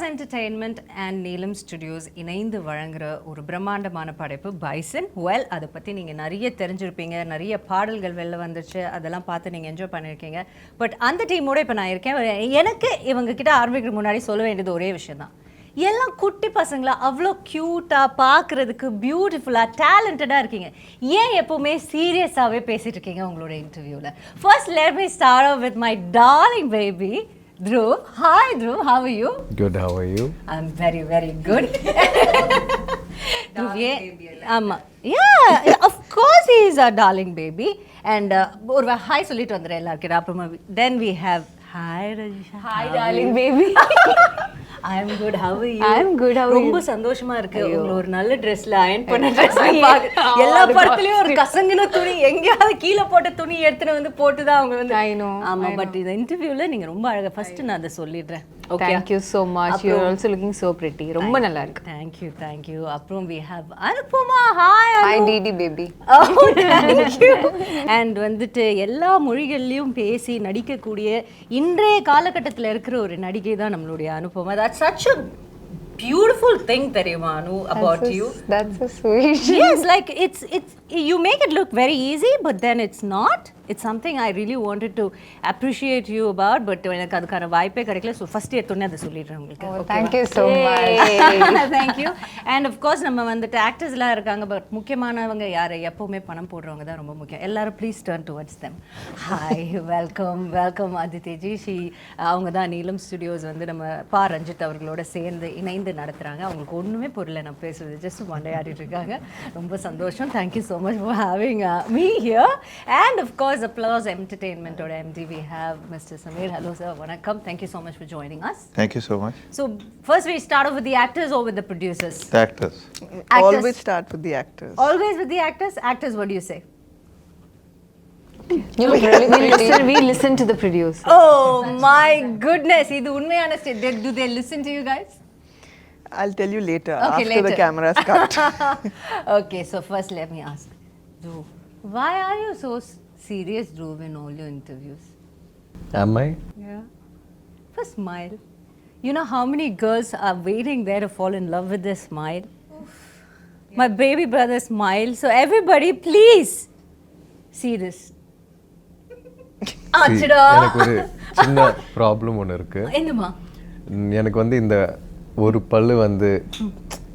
Entertainment and நீலம் studios இணைந்து வழங்குற ஒரு பிரம்மாண்டமான படைப்பு பைசன். வெல், அதை பற்றி நீங்கள் நிறைய தெரிஞ்சிருப்பீங்க, நிறைய பாடல்கள் வெளில வந்துச்சு, அதெல்லாம் பார்த்து நீங்கள் என்ஜாய் பண்ணியிருக்கீங்க. பட் அந்த டீமோட இப்போ நான் இருக்கேன். எனக்கு இவங்க கிட்ட ஆரம்பிக்கிற முன்னாடி சொல்ல வேண்டியது ஒரே விஷயம் தான். எல்லாம் குட்டி பசங்களா அவ்வளோ க்யூட்டாக, பார்க்குறதுக்கு பியூட்டிஃபுல்லாக, டேலண்டடாக இருக்கீங்க. ஏன் எப்போவுமே சீரியஸாகவே பேசிகிட்டு இருக்கீங்க உங்களோட இன்டர்வியூவில்? First let me start off with my darling baby Dhruv. Hi Dhruv, how are you? Good, how are you? I'm very, very good. Dhruv, yeah, of course he is our darling baby. And ஒரு hi சொல்லிட்டு வந்துடுறேன் எல்லாருக்கிட்ட. அப்புறமா then we have hi Rajisha. Hi darling baby. I'm good, how are you? I'm good, how are you? ரொம்ப சந்தோஷமா இருக்கு. உங்களை ஒரு நல்ல ட்ரெஸ்ல அயர்ன் பண்ண ட்ரெஸ் எல்லா படத்துலயும் ஒரு கசங்கின துணி, எங்கேயாவது கீழே போட்ட துணி எடுத்துட்டு வந்து போட்டுதான் அவங்க வந்து. I know. ஆமா, பட் இந்த இன்டர்வியூல நீங்க ரொம்ப அழகா. ஃபர்ஸ்ட் நான் அதை சொல்லிடுறேன். Okay. Thank you so much. You're also looking so pretty. ரொம்ப நல்லா இருக்கு. Thank you. அப்புறம் we have Anupama. Hi Anu. Hi Didi baby. Oh, thank you. And வந்துட்டு எல்லா மொழிகள்லயும் பேசி நடிக்கக்கூடிய இன்றைய காலகட்டத்தில் இருக்கிற ஒரு நடிகை தான் நம்மளுடைய Anupama. That's such a beautiful thing, தெரியுமா அனு, about you. That's so sweet. Yes, like it's you make it look very easy, but then it's not. It's something I really wanted to appreciate you about, but எனக்கு அதுக்கான வாய்ப்பே கிடைக்கல. So first எடுத்தோன்னே அதை சொல்லிடுறேன் உங்களுக்கு. Thank you so much. Thank you. And of course நம்ம வந்துட்டு ஆக்டர்ஸ்லாம் இருக்காங்க, பட் முக்கியமானவங்க யார்? எப்போவுமே பணம் போடுறவங்க தான் ரொம்ப முக்கியம். எல்லாரும் please turn towards them. Hi, welcome Aditi ji. அவங்க தான் நீலம் ஸ்டுடியோஸ் வந்து நம்ம ரஞ்சித் அவர்களோட சேர்ந்து இணைந்து நடத்துகிறாங்க. அவங்களுக்கு ஒன்றுமே புரியல நான் பேசுறது, ஜஸ்ட் மண்டையாடிட்டு இருக்காங்க. ரொம்ப சந்தோஷம். Thank you so much for having me here. And of course Applause Entertainment or MD, we have Mr. Samir. Hello sir, vanakkam. Thank you so much for joining us. Thank you so much. So first we start off with the actors or with the producers? The actors. Always start with the actors. Always with the actors? Actors, what do you say? You look really pretty. We listen to the producer. Oh my goodness, idu unmayana state. Do they listen to you guys? I'll tell you later, okay, after later. The cameras cut. Okay, so first let me ask Dhruv, why are you so serious, Dhruv, in all your interviews? Am I? Yeah. First smile. You know how many girls are waiting there to fall in love with this smile? Oof. Yeah. My baby brother smile. So everybody, please see this. எனக்கு ஒரு சின்ன problem ஒன்று இருக்கு. என்னமா? எனக்கு வந்து இந்த ஒரு பல்லு வந்து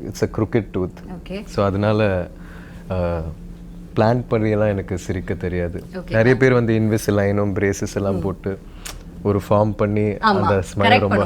it's a crooked tooth. Okay. So அதனால பிளான் பண்ணியெல்லாம் எனக்கு சிரிக்க தெரியாது. நிறைய பேர் வந்து இன்விசிலைனும் பிரேசஸ் எல்லாம் போட்டு ஒரு ஃபார்ம் பண்ணி அந்த ஸ்மைல் ரொம்ப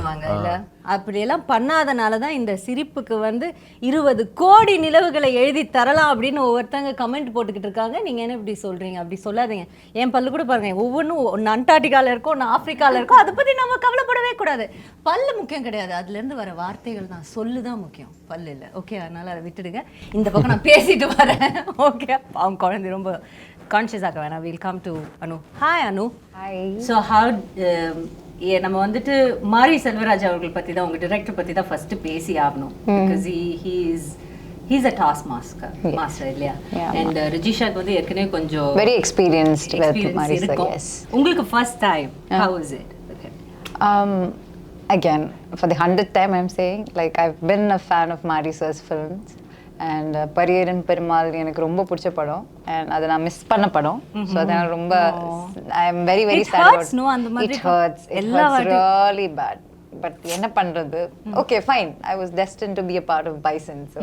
அப்படியெல்லாம் பண்ணாதனால தான் இந்த சிரிப்புக்கு வந்து 20 கோடி நிலவுகளை எழுதி தரலாம் அப்படின்னு ஒவ்வொருத்தங்க கமெண்ட் போட்டுக்கிட்டு இருக்காங்க. நீங்கள் என்ன இப்படி சொல்கிறீங்க? அப்படி சொல்லாதீங்க. என் பல்லு கூட பாருங்க, ஒவ்வொன்றும் ஒன்று அண்டார்டிகாவில் இருக்கும், ஒன்று ஆஃப்ரிக்காவில் இருக்கும். அதை பற்றி நம்ம கவலைப்படவே கூடாது. பல்லு முக்கியம் கிடையாது, அதுலேருந்து வர வார்த்தைகள் தான், சொல்லு தான் முக்கியம், பல்லு இல்லை. ஓகே, அதனால் அதை விட்டுடுங்க. இந்த பக்கம் நான் பேசிட்டு வரேன். ஓகே, அவங்க குழந்தை ரொம்ப கான்ஷியஸ் ஆக வேணாம். Will come to Anu. Hi Anu. Hi. So நம்ம வந்துட்டு மாரி செல்வராஜ் அவர்கள் பற்றி தான், உங்கள் டிரெக்டர் பற்றி தான் ஃபர்ஸ்ட் பேசி ஆகணும். Because he's a task master இல்லையா? அண்ட் ரஜிஷாக்கு வந்து ஏற்கனவே கொஞ்சம் very experienced with Mari sir. Yes. உங்களுக்கு first time, how was it? Again, for the 100th time I'm saying, like I've been a fan of Mari sir's films. And Pariyerum Perumal எனக்கு ரொம்ப பிடிச்ச படம், and அதை நான் மிஸ் பண்ண படம். ஸோ அதனால ரொம்ப I am very very sad about it. Hurts really bad. But என்ன பண்றது? Okay fine, I was destined to be a part of Bison. So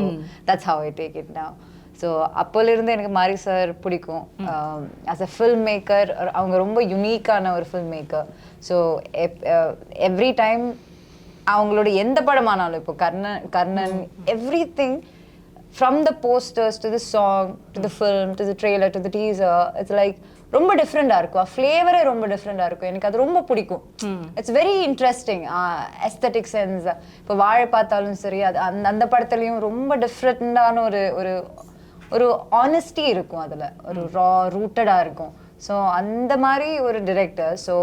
that's how I take it now. So அப்போலேருந்து எனக்கு மாரி sir பிடிக்கும். As a film maker அவங்க ரொம்ப யுனிக்கான ஒரு film maker. So every time அவங்களோட எந்த படமானாலும், இப்போ Karnan everything, from the posters to the song to the film to the trailer to the teaser, it's like ரொம்ப டிஃப்ரெண்டா இருக்கும். ஃப்ளேவரே ரொம்ப டிஃப்ரெண்டா இருக்கும். எனக்கு அது ரொம்ப பிடிக்கும். It's very interesting aesthetic sense. இப்போ வாழை பார்த்தாலும் சரி, அது அந்த படத்துலையும் ரொம்ப டிஃப்ரெண்டான ஒரு ஒரு ஆனஸ்டி இருக்கும், அதில் ஒரு ரூட்டடாக இருக்கும். ஸோ அந்த மாதிரி ஒரு டிரெக்டர். ஸோ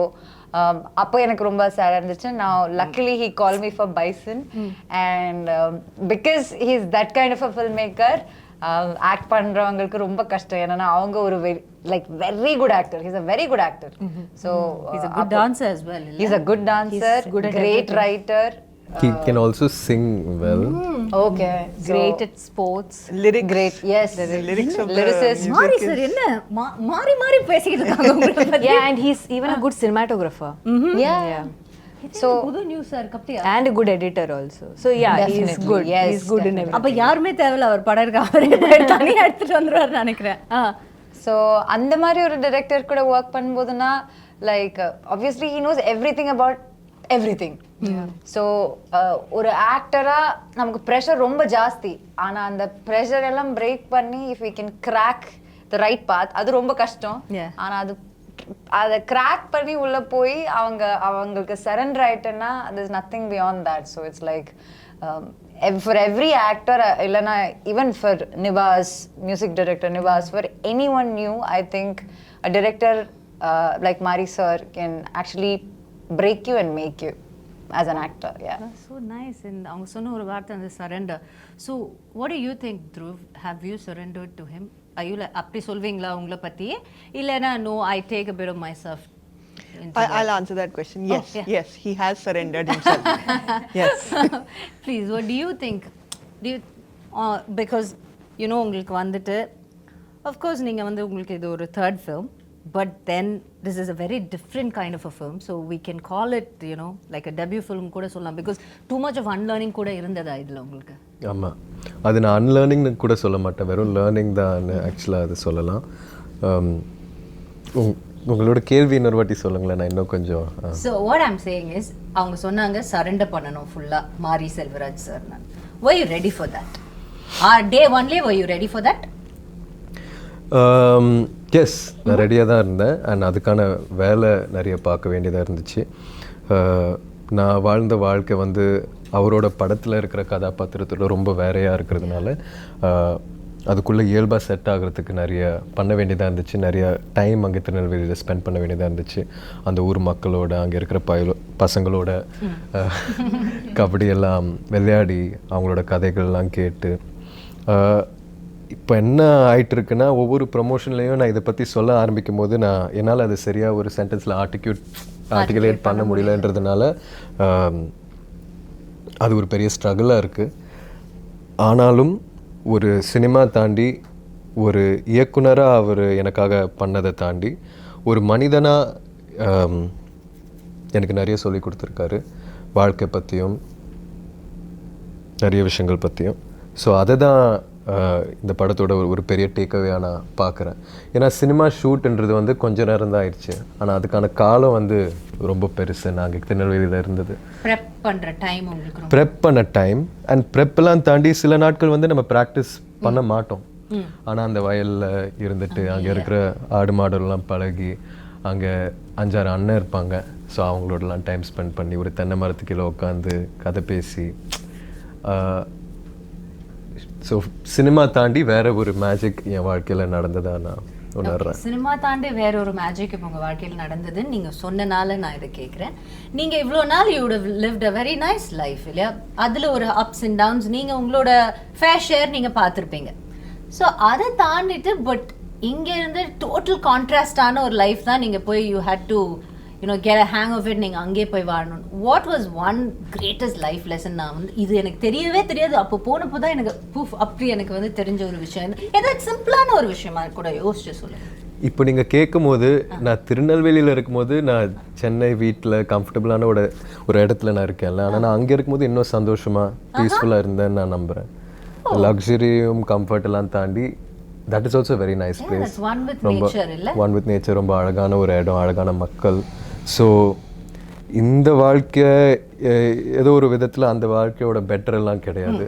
அப்போ எனக்கு ரொம்ப சேடாக இருந்துச்சு. நான் luckily he call me for Bison, and because he is that kind of a filmmaker. Act பண்ணுறவங்களுக்கு ரொம்ப கஷ்டம், ஏன்னா அவங்க ஒரு very good actor. He's a very good actor. So he's a good dancer as well. He's a good dancer, great writer, He can also sing well. Okay. Great at sports. Lyrics. Great. Yes. The lyrics of Lyricist. the மாரி music sir is... என்ன மாறி மாறி பேசிக்கிட்டு இருக்காங்க உங்களை பத்தி. Yeah, and he's even a good cinematographer. Yeah. So புது news sir கப்டியா And a good editor also. So yeah, he's Definitely. good. Yes, He's good in everything. அப்ப யாருமே தேவையில்ல அவர் படம் இருக்க அவரே தனியா எடுத்துட்டு வந்துருவாரு நினைக்கிறேன். So அந்த மாதிரி ஒரு டைரக்டர் கூட ஒர்க் பண்ணும்போதுனா like obviously he knows everything about everything. So ஒரு ஆக்டரா நமக்கு ப்ரெஷர் ரொம்ப ஜாஸ்தி. ஆனா அந்த ப்ரெஷர் எல்லாம் பிரேக் பண்ணி if we can crack the right path அது ரொம்ப கஷ்டம். ஆனா அதை கிராக் பண்ணி உள்ள போய் அவங்களுக்கு surrender ஆயிட்டேன்னா there's nothing beyond that. So it's like for every actor இல்லைன்னா even for Nivas, music director Nivas, for anyone new, I think a director like Mari sir can actually break you and make you as an actor. Yeah, That's so nice. And அவங்க சொன்ன ஒரு வார்த்தை அந்த surrender. So what do you think, Dhruv? Have you surrendered to him? Are you like அப்படி சொல்வீங்களா உங்களை பத்தி இல்லைன்னா no, I take a bit of myself? I'll answer that question. Yes, yeah. yes, he has surrendered himself. Yes. Please, what do you think? Do you because you know உங்களுக்கு வந்துட்டு of course நீங்க வந்து உங்களுக்கு இது ஒரு third film, but then this is a very different kind of a film, so we can call it, you know, like a debut film கூட சொல்லலாம், because too much of unlearning கூட இருந்ததா இதுல உங்களுக்கு? ஆமா, அது நான் அன்லேர்னிங்னு கூட சொல்ல மாட்டேன், வெறும் லேர்னிங் தான் ஆக்சுவலாக அது சொல்லலாம். உங்களோட கேள்வி இன்னொரு வாட்டி சொல்லுங்களேன், நான் இன்னும் கொஞ்சம். So what I'm saying is அவங்க சொன்னாங்க சரண்டர் பண்ணணும் ஃபுல்லா மாரி Selvaraj sir. Were you ready for that? Day only were you ready for that? Yes, நான் ரெடியாக தான் இருந்தேன். அண்ட் அதுக்கான வேலை நிறைய பார்க்க வேண்டியதாக இருந்துச்சு. நான் வாழ்ந்த வாழ்க்கை வந்து அவரோட படத்தில் இருக்கிற கதாபாத்திரத்தோட ரொம்ப வேறையாக இருக்கிறதுனால அதுக்குள்ளே இயல்பாக செட் ஆகிறதுக்கு நிறைய பண்ண வேண்டியதாக இருந்துச்சு. நிறைய டைம் அங்கே திருநெல்வேலியில் ஸ்பெண்ட் பண்ண வேண்டியதாக இருந்துச்சு. அந்த ஊர் மக்களோட, அங்கே இருக்கிற பசங்களோட கபடியெல்லாம் விளையாடி அவங்களோட கதைகள்லாம் கேட்டு. இப்போ என்ன ஆயிட்டு இருக்குன்னா, ஒவ்வொரு ப்ரொமோஷன்லேயும் நான் இதை பற்றி சொல்ல ஆரம்பிக்கும் போது என்னால் அது சரியாக ஒரு சென்டென்ஸில் ஆர்டிகுலேட் பண்ண முடியலன்றதுனால அது ஒரு பெரிய ஸ்ட்ரகிளாக இருக்குது. ஆனாலும் ஒரு சினிமா தாண்டி, ஒரு இயக்குனராக அவர் எனக்காக பண்ணதை தாண்டி, ஒரு மனிதனாக எனக்கு நிறைய சொல்லி கொடுத்துருக்காரு, வாழ்க்கை பற்றியும் நிறைய விஷயங்கள் பற்றியும். ஸோ அதை தான் இந்த படத்தோட ஒரு பெரிய டேக்அவேயாக நான் பார்க்குறேன். ஏன்னா சினிமா ஷூட்ன்றது வந்து கொஞ்சம் நேரம் தான் ஆயிடுச்சு, ஆனால் அதுக்கான காலம் வந்து ரொம்ப பெருசு. நாங்கள் திருநெல்வேலியில் இருந்தது ப்ரெப் பண்ணுற டைம், உங்களுக்கு ப்ரெப் பண்ண டைம். அண்ட் ப்ரெப்லாம் தாண்டி சில நாட்கள் வந்து நம்ம ப்ராக்டிஸ் பண்ண மாட்டோம். ஆனால் அந்த வயலில் இருந்துட்டு அங்கே இருக்கிற ஆடு மாடெல்லாம் பழகி, அங்கே 5-6 அண்ணன் இருப்பாங்க. ஸோ அவங்களோடலாம் டைம் ஸ்பெண்ட் பண்ணி ஒரு தென்னை மரத்துக்கீழே உட்காந்து கதை பேசி, ஸோ சினிமா தாண்டி வேற ஒரு மேஜிக் என் வாழ்க்கையில் நடந்ததா நான் உணர்றேன். சினிமா தாண்டி வேற ஒரு மேஜிக் இப்போ உங்கள் வாழ்க்கையில் நடந்ததுன்னு நீங்கள் சொன்னனால நான் இதை கேட்குறேன். நீங்கள் இவ்வளோ நாள் you would have lived a very nice life இல்லையா? அதில் ஒரு அப்ஸ் அண்ட் டவுன்ஸ் நீங்கள் உங்களோட ஃபேர் ஷேர் நீங்கள் பார்த்துருப்பீங்க. ஸோ அதை தாண்டிட்டு பட் இங்கே இருந்து டோட்டல் கான்ட்ராஸ்டான ஒரு லைஃப் தான் நீங்கள் போய் you had to get a hang of it, நீங்கள் அங்கேயே போய் வாழணும். What was one greatest life lesson? நான் வந்து இது எனக்கு தெரியவே தெரியாது, அப்போ போனப்போ தான் எனக்கு அப்படி எனக்கு வந்து தெரிஞ்ச ஒரு விஷயம். ஏதாவது சிம்பிளான ஒரு விஷயமா கூட யோசிச்சு சொல்லுங்கள். இப்போ நீங்கள் கேட்கும் போது, நான் திருநெல்வேலியில் இருக்கும்போது நான் சென்னை வீட்டில் கம்ஃபர்டபுளான ஒரு இடத்துல நான் இருக்கேன்ல, ஆனால் நான் அங்கே இருக்கும்போது இன்னும் சந்தோஷமாக பீஸ்ஃபுல்லாக இருந்தேன்னு நான் நம்புகிறேன். லக்ஸரியும் கம்ஃபர்ட் எல்லாம் தாண்டி that is also very nice place. ரொம்ப ஒன் வித் நேச்சர், ரொம்ப அழகான ஒரு இடம், அழகான மக்கள். ஸோ இந்த வாழ்க்கை ஏதோ ஒரு விதத்தில் அந்த வாழ்க்கையோட பெட்டர் எல்லாம் கிடையாது.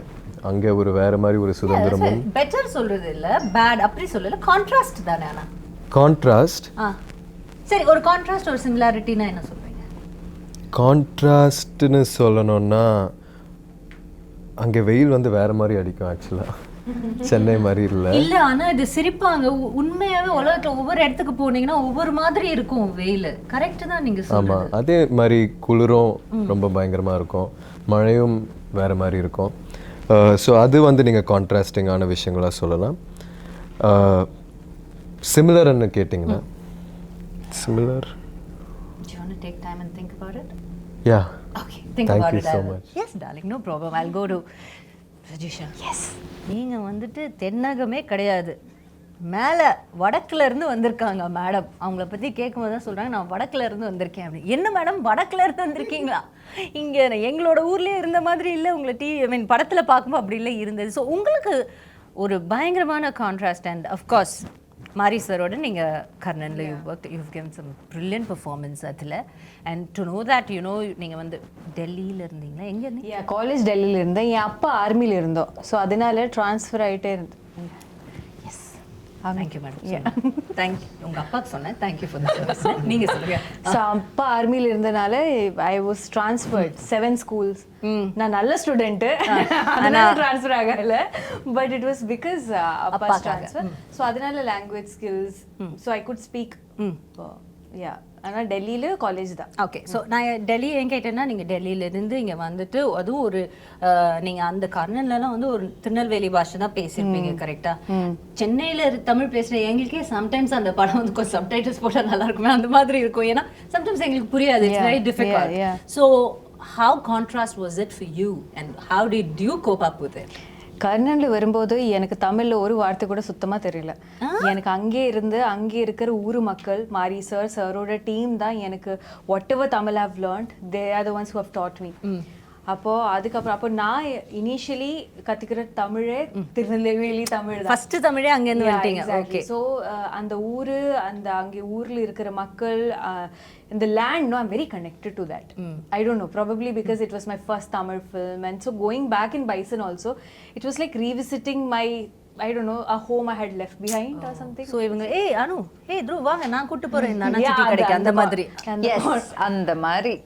அங்கே ஒரு வேற மாதிரி ஒரு சுதந்திரமும். பெட்டர் சொல்றது இல்லை, பேட் அப்படி சொல்லல, கான்ட்ராஸ்ட் தானே. ஆனால் கான்ட்ராஸ்ட், சரி, ஒரு கான்ட்ராஸ்ட் ஒரு சிமிலாரிட்டினா என்ன சொல்றீங்க? கான்ட்ராஸ்ட்னு சொல்லணும்னா, அங்கே வெயில் வந்து வேற மாதிரி அடிக்கும் ஆக்சுவலாக, சென்னை மாதிரி இல்லை. இல்ல, ஆனா இது சிரிப்பாங்க. உண்மையாவே உலகத்துல ஒவ்வொரு இடத்துக்கு போனீங்கன்னா ஒவ்வொரு மாதிரி இருக்கும் வெயில். கரெக்ட் தான் நீங்க சொல்றது. ஆமா, அதே மாதிரி குளிரும் ரொம்ப பயங்கரமா இருக்கும், மழையும் வேற மாதிரி இருக்கும். ஸோ அது வந்து நீங்க கான்ட்ராஸ்டிங்கான விஷயங்களா சொல்லலாம். சிமிலர்னு கேட்டிங்கன்னா, similar. Do you want to take time and think about it? Yeah. Okay, think Thank about you it. so much. Yes, darling, no problem. I'll go to Rajisha. Yes. நீங்க வந்துட்டு தென்னகமே கிடையாது, மேலே வடக்குல இருந்து வந்திருக்காங்க மேடம். அவங்கள பற்றி கேட்கும்போது தான் சொல்கிறாங்க, நான் வடக்குல இருந்து வந்திருக்கேன் அப்படின்னு. என்ன மேடம் வடக்குல இருந்து வந்திருக்கீங்களா? இங்கே எங்களோட ஊர்லேயே இருந்த மாதிரி இல்லை, உங்களை படத்தில் பார்க்கும்போது அப்படி இல்லை இருந்தது. ஸோ உங்களுக்கு ஒரு பயங்கரமான கான்ட்ராஸ்ட். அண்ட் அஃப்கோர்ஸ் மாரி சரோட நீங்கள் கர்ணனில் you've given some brilliant performance அதில். அண்ட் டு நோ தட் நீங்கள் வந்து டெல்லியில் இருந்தீங்களா? எங்கே இருந்தீங்க? காலேஜ் டெல்லியில் இருந்தேன், என் அப்பா ஆர்மியில் இருந்தோம். ஸோ அதனால ட்ரான்ஸ்ஃபர் ஆகிட்டே இருந்து. Yes, thank you madam. தேங்க்யூ. உங்கள் அப்பாவுக்கு சொன்னேன் தேங்க்யூ ஃபார் தி சர்வீஸ். நீங்கள் சொல்லுங்கள். ஸோ அப்பா ஆர்மியில் இருந்தனால ஐ வாஸ் ட்ரான்ஸ்ஃபர்ட் 7 schools. நான் நல்ல ஸ்டூடெண்ட்டு, அதனால ட்ரான்ஸ்ஃபர் ஆகல. பட் இட் வாஸ் பிகாஸ் அப்பா ட்ரான்ஸ்ஃபர். ஸோ அதனால language skills, so I could speak. Yeah, ஆனால் டெல்லியில் காலேஜ் தான். ஓகே. ஸோ நான் டெல்லி ஏன் கேட்டேன்னா, நீங்கள் டெல்லியிலேருந்து இங்கே வந்துட்டு அதுவும் ஒரு நீங்கள் அந்த கர்ணன்லலாம் வந்து ஒரு திருநெல்வேலி பாஷை தான் பேசியிருப்பீங்க கரெக்டாக? சென்னையில் தமிழ் பேசுகிற எங்களுக்கே சம்டைம்ஸ் அந்த படம் வந்து கொஞ்சம் சப்டைட்டில்ஸ் போட்டால் நல்லா இருக்குமே அந்த மாதிரி இருக்கும். ஏன்னா சம்டைம்ஸ் எங்களுக்கு புரியாது. It's very difficult. So how contrast was it for you and how did you cope up with it? கர்ணனில் வரும்போது எனக்கு தமிழில் ஒரு வார்த்தை கூட சுத்தமாக தெரியல. எனக்கு அங்கே இருக்கிற ஊர் மக்கள், மாரி சார், சாரோட டீம் தான் எனக்கு whatever Tamil have learnt, they are the ones who have taught me. அப்போ நான் இனிஷியலி கற்றுக்கிற தமிழே திருநெல்வேலி தமிழ் தான். ஃபர்ஸ்ட் தமிழே அங்கேருந்து வந்துட்டீங்க. ஓகே. ஸோ அந்த ஊர், அங்கே ஊரில் இருக்கிற மக்கள், இந்த land, no, I'm very connected to that. I don't know, probably because it was my first Tamil film, and so going back in Bison also, it was like revisiting my, I don't know, a home I had left behind or something. So இவங்க அனு Dhruv வாங்க நான் கூட்டி போறேன் இந்த அண்ணாச்சி கடைக்கு அந்த மாதிரி. எஸ், அந்த மாதிரி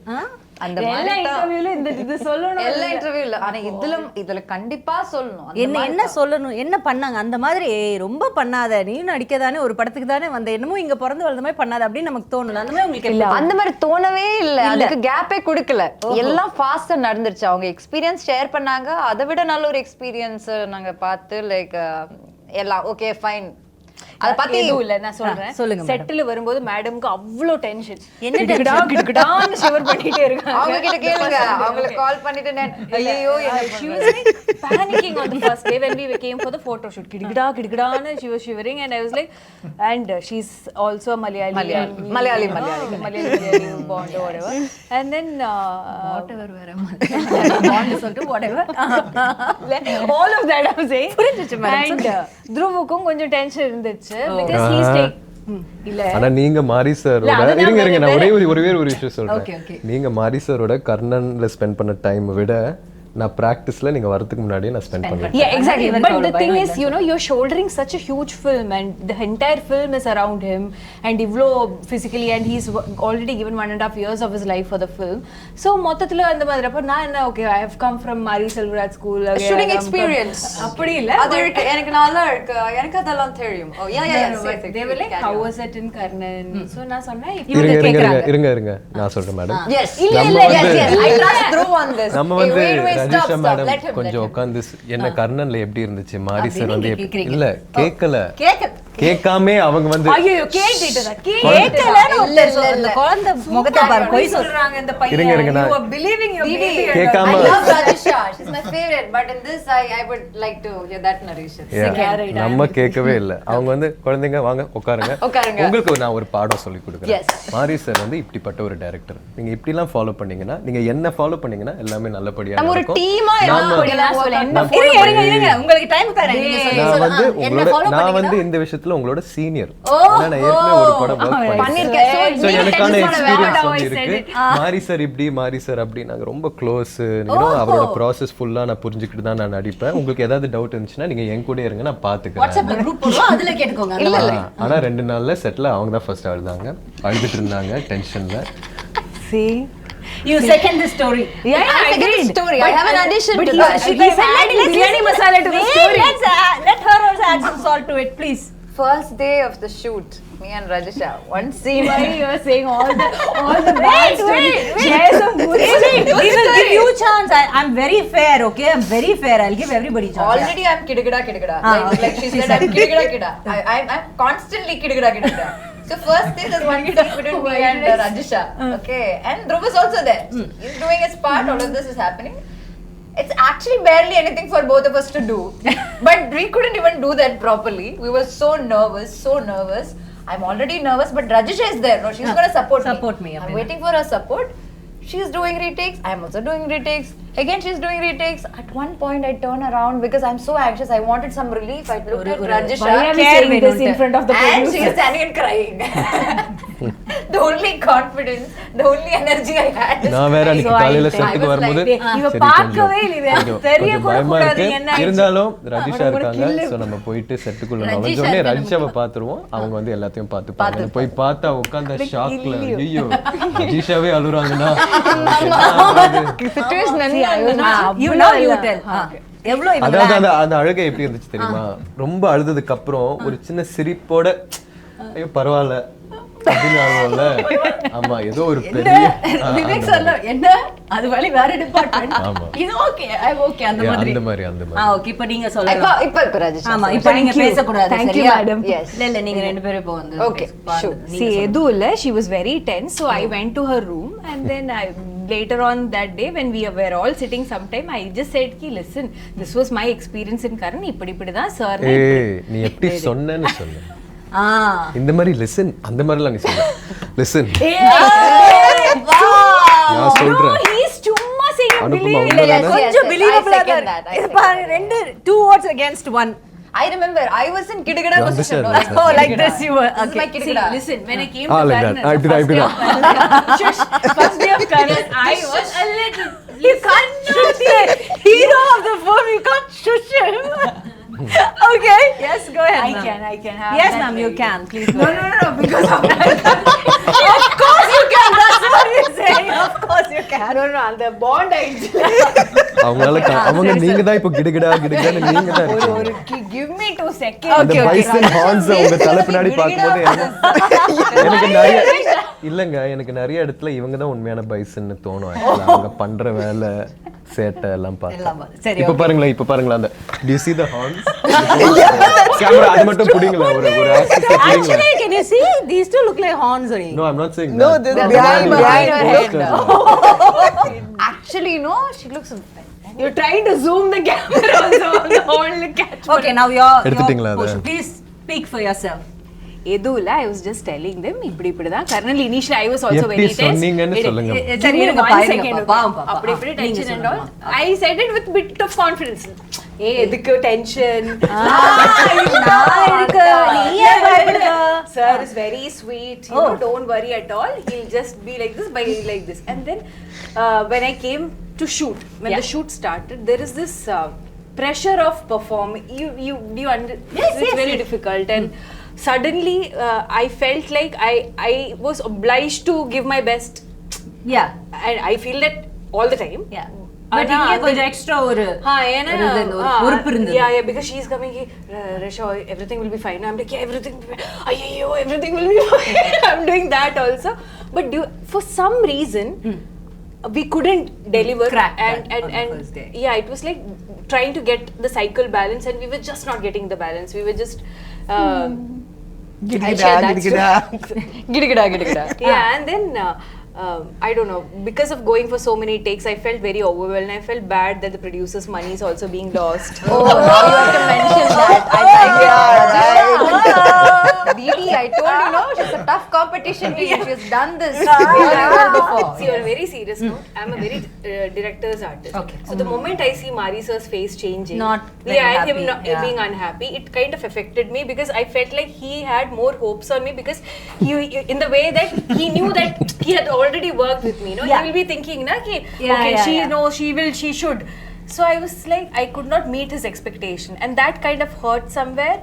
அந்த எல்லா இன்டர்வியூல இது சொல்லணும், எல்லா இன்டர்வியூல. ஆனா இதுல கண்டிப்பா சொல்லணும். என்ன சொல்லணும், என்ன பண்ணாங்க அந்த மாதிரி. ரொம்ப பண்ணாத, நீ நடிக்கதானே, ஒரு படத்துக்கு தானே வந்த, என்னமோ இங்க பிறந்து வளர்ந்த மாதிரி பண்ணாத அப்படின்னு நமக்கு தோணல. அந்த மாதிரி உங்களுக்கு இல்ல, அந்த மாதிரி தோணவே இல்ல. அதுக்கு கேப்பே கொடுக்கல. எல்லாம் ஃபாஸ்டா நடந்துருச்சு. அவங்க எக்ஸ்பீரியன்ஸ் ஷேர் பண்ணாங்க. அதை விட நல்ல ஒரு எக்ஸ்பீரியன்ஸ் நாங்க பார்த்து லைக் எல்லாம் ஓகே ஃபைன். அத பத்தி எதுவும் இல்ல, நான் சொல்றேன். சொல்லுங்க. செட்டில் வரும்போது மேடம்க்கு அவ்வளோ டென்ஷன், என்ன கிடக்கிடான்னு ஷிவர் பண்ணிட்டே இருக்காங்க. அவங்க கிட்ட கேளுங்க, அவங்களுக்கு கால் பண்ணிட்டு ஐயோ she was like panicking on the first day when we came for the photo shoot. கிடக்கிடான்னு she was shivering and I was like, and she's also a Malayali bond or whatever, and then whatever bond சொல்லிட்டு whatever all of that I'm saying. புரிஞ்சிச்சு madam. And Dhruvuக்கும் கொஞ்சம் tension இருந்துச்சு because he's take இல்ல. ஆனா நீங்க மாரி சாரோட இருங்க நான் ஒரே ஒரு விஷயம் சொல்றேன். நீங்க மாரி சாரோட கர்ணன்ல ஸ்பெண்ட் பண்ண டைம் விட நான் பிராக்டிஸ்ல நீங்க வரதுக்கு முன்னாடியே நான் ஸ்பெண்ட் பண்ணுவேன். Yeah, exactly. But the thing is, you're shouldering such a huge film and the entire film is around him and Ivlo physically, and he's already given 1.5 years of his life for the film. So மொத்தத்துல அந்த மாதிரி அப்ப நான் என்ன, okay, I have come from mariselvaraj school, shooting experience. அப்படி இல்ல, அது எனக்கு நல்லா இருக்கு, எனக்கு அதெல்லாம் தெரியும். Oh yeah, they were like, how was it in Karnan? So நான் சொன்னேன், இருங்க நான் சொல்றேன் madam. Yes, I trust Dhruv on this. நம்ம வந்து ரஜிஷா மேடம் கொஞ்சம் உட்கார்ந்து என்ன கர்ணன்ல எப்படி இருந்துச்சு, மாரி சார் வந்து இல்ல கேட்காம அவங்க வந்து ஐயோ கேட்டதா அந்த குழந்தை முகத்தை பாரு, போய் சொல்றாங்க இந்த பையன். இருங்க you are believing your baby. கேட்காம I love Rajisha, she's my favorite, but in this I would like to hear that narration. நம்ம கேட்கவே இல்ல. அவங்க வந்து குழந்தைங்க வாங்க உட்காருங்க, உங்களுக்கு நான் ஒரு பாடம் சொல்லி கொடுக்குறேன். மாரி சார் வந்து இப்படிப்பட்ட ஒரு டைரக்டர், நீங்க இப்படி எல்லாம் ஃபாலோ பண்ணீங்கன்னா, நீங்க என்ன ஃபாலோ பண்ணீங்கன்னா எல்லாமே நல்லபடியா நம்ம ஒரு டீமா இருங்க உங்களுக்கு டைம் தரேன். நான் வந்து இந்த விஷயத்துல உங்களோட சீனியர். நான் ஏற்கனவே ஒரு படம் வர்க் பண்ணிருக்கேன். சோ எனக்கான எக்ஸ்பீரியன்ஸ் வந்து இருக்கு. மாரி சார் இப்படி, மாரி சார் அப்படி, நாங்க ரொம்ப க்ளோஸ். அவரோட ப்ராசஸ் ஃபுல்லா நான் புரிஞ்சுக்கிட்டு தான் நான் நடிப்பேன். உங்களுக்கு ஏதாவது டவுட் இருந்துச்சுன்னா நீங்க என் கூட இருங்க, நான் பாத்துக்கிறேன். வாட்ஸ்அப்ல குரூப் போடுவோம், அதுல கேட்டுக்கோங்க. இல்ல ஆனா 2 நாள்ல செட்ல அவங்க தான் ஃபர்ஸ்ட் அழுதாங்க, அழுதுட்டு இருந்தாங்க டென்ஷன்ல. See, you second the story. Yeah, I second the story. I have an addition to that. He's adding biryani masala to the story. Let her also add some salt to it, please. First day of the shoot, me and Rajisha, one scene. Why you are saying all the bad stories? Share some good stories. We will give you chance. I'm very fair, okay? I'm very fair. I'll give everybody chance. Already I'm kidagada. Like she said, I'm kidagada. I'm constantly kidagada. So first day there's one scene between me and Rajisha. Okay, and Dhruv is also there. He's doing his part. All of this is happening. It's actually barely anything for both of us to do, but we couldn't even do that properly. We were so nervous. I'm already nervous, but Rajisha is there. No, she's gonna support me. I'm waiting for her support. She's doing retakes. I'm also doing retakes. Again, she's doing retakes. At one point, I turn around because I'm so anxious. I wanted some relief. I looked at Rajisha. Why are we saying this in front of the And producer? she's standing and crying. The only confidence, the only energy I had is நான் வேற அன்னைக்கு காலையில செட்டுக்கு வரும்போது இவ பார்க்கவே இல்லை தெரிய கூட பயமா கூடாது இருக்கு. என்ன இருந்தாலும் ரஜிஷா இருக்காங்க, சோ நம்ம போயிட்டு செட்டுக்குள்ள நுழைஞ்சோடனே ரஜிஷாவை பாத்துருவோம், அவங்க வந்து எல்லாத்தையும் பார்த்துப்பாங்க. போய் பார்த்தா உட்கார்ந்த ஷாக்ல ஐயோ ரஜிஷாவே அழுறாங்கன்னா situation அதாவது அந்த அழுகை எப்படி இருந்துச்சு தெரியுமா? ரொம்ப அழுததுக்கு அப்புறம் ஒரு சின்ன சிரிப்போட ஐயோ பரவாயில்ல அப்படின்னு ஆகும்ல. ஆமா, ஏதோ ஒரு பெரிய விவேக் சொல்ல என்ன அது வழி வேற டிபார்ட்மென்ட் இது ஓகே ஐ ஓகே அந்த மாதிரி ஓகே. இப்போ நீங்க சொல்லலாம். இப்ப Rajisha. ஆமா, இப்போ நீங்க பேச கூடாது. Thank you, madam. இல்ல நீங்க ரெண்டு பேரும் இப்போ வந்து Okay, sure. See, எதுவும் இல்ல, she was very tense, so I went to her room and then later on that day when we were all sitting sometime, I just said ki listen, this was my experience in Karan, இப்படி தான் sir நீ எப்படி சொன்னேன்னு சொல்லு. இந்த மாதிரி listen அந்த மாதிரிலாம் நீ சொல்லு. லிசன் நான் சொல்றேன். he's சும்மா saying அனுப்பமா கொஞ்சம் believable இது பாரு, ரெண்டு 2 words against 1. I remember I was in Kidagada position. Oh, like this you were. This is my Kidagada. Listen, when I came like to Karan, that. I did that. first day of Karan, I was a little, You can't shush the hero of the film. You can't shush him. Okay. Yes, go ahead. I can have Yes, that ma'am, you very- can. Please go. No, because of Of course you can. That's what you're saying. Of course you can. no, அந்த bond ஆயிடுச்சு. அவங்க நீங்க தான் இப்போ கிடுகிடான்னு நீங்க தான் இருக்கீங்க. Give me 2 seconds. அந்த பைசன் ஹார்ன்ஸ் உங்க தலை பின்னாடி பாக்கும்போது எனக்கு நிறைய இடத்துல இவங்க தான் உண்மையான பைசன்னு தோணும். Actually அவங்க பண்ற வேலை சேட்டை எல்லாம் பார்த்தா சரி, இப்ப பாருங்களா அந்த do you see the horns? Camera அது மட்டும் புடிங்களா ஒரு access புடிங்களா. Actually, can you see? These two look like horns only. No, I'm not saying No, that. this That's behind her head. posters. Actually, no, she looks. You're trying to zoom the camera also on the whole catch. Okay, now your எடுத்துட்டீங்களா அதை? push. Please speak for yourself. எதுவும் I was just telling them இப்படி தான் kernel initially I was also எப்படி very tense. சொன்னீங்கன்னு சொல்லுங்க. சரி, Give me இருங்க, 1 பாருங்க, second, okay. பாப்பா. அப்படி நீங்க tension and சொல்லுங்க. all. I said it with bit of confidence. எதுக்கு tension? Sir is very sweet. You know, don't worry at all. He'll just be like this, like this. And then when I came to shoot, when the shoot started, there is this pressure of performing. It's very difficult and suddenly I felt like I was obliged to give my best. Yeah. And I feel that all the time. Yeah. But இங்க கொஞ்சம் extra ஒரு பொறுப்பு இருந்தது. Yeah, because she's coming Rasha, everything will be fine. I'm like, yeah, everything will be fine. I'm doing that also. But for some reason we couldn't deliver. Crack and first day. yeah, it was like trying to get the cycle balance and we were just not getting the balance. We were just Gidgida. yeah, and then I don't know, because of going for so many takes, I felt very overwhelmed. I felt bad that the producer's money is also being lost. Oh, now you have to mention that. I like it. Didi, I told you, no, she's a tough competition to you. She's done this very well before. See, on a very serious note, I'm a very director's artist. Okay. So the moment I see Maari sir's face changing, Not very and happy, him being unhappy, it kind of affected me because I felt like he had more hopes on me because he in the way that he knew that he had already worked with me. No, he will be thinking, na, ki, okay, she knows, she should. So I was like, I could not meet his expectation, and that kind of hurt somewhere.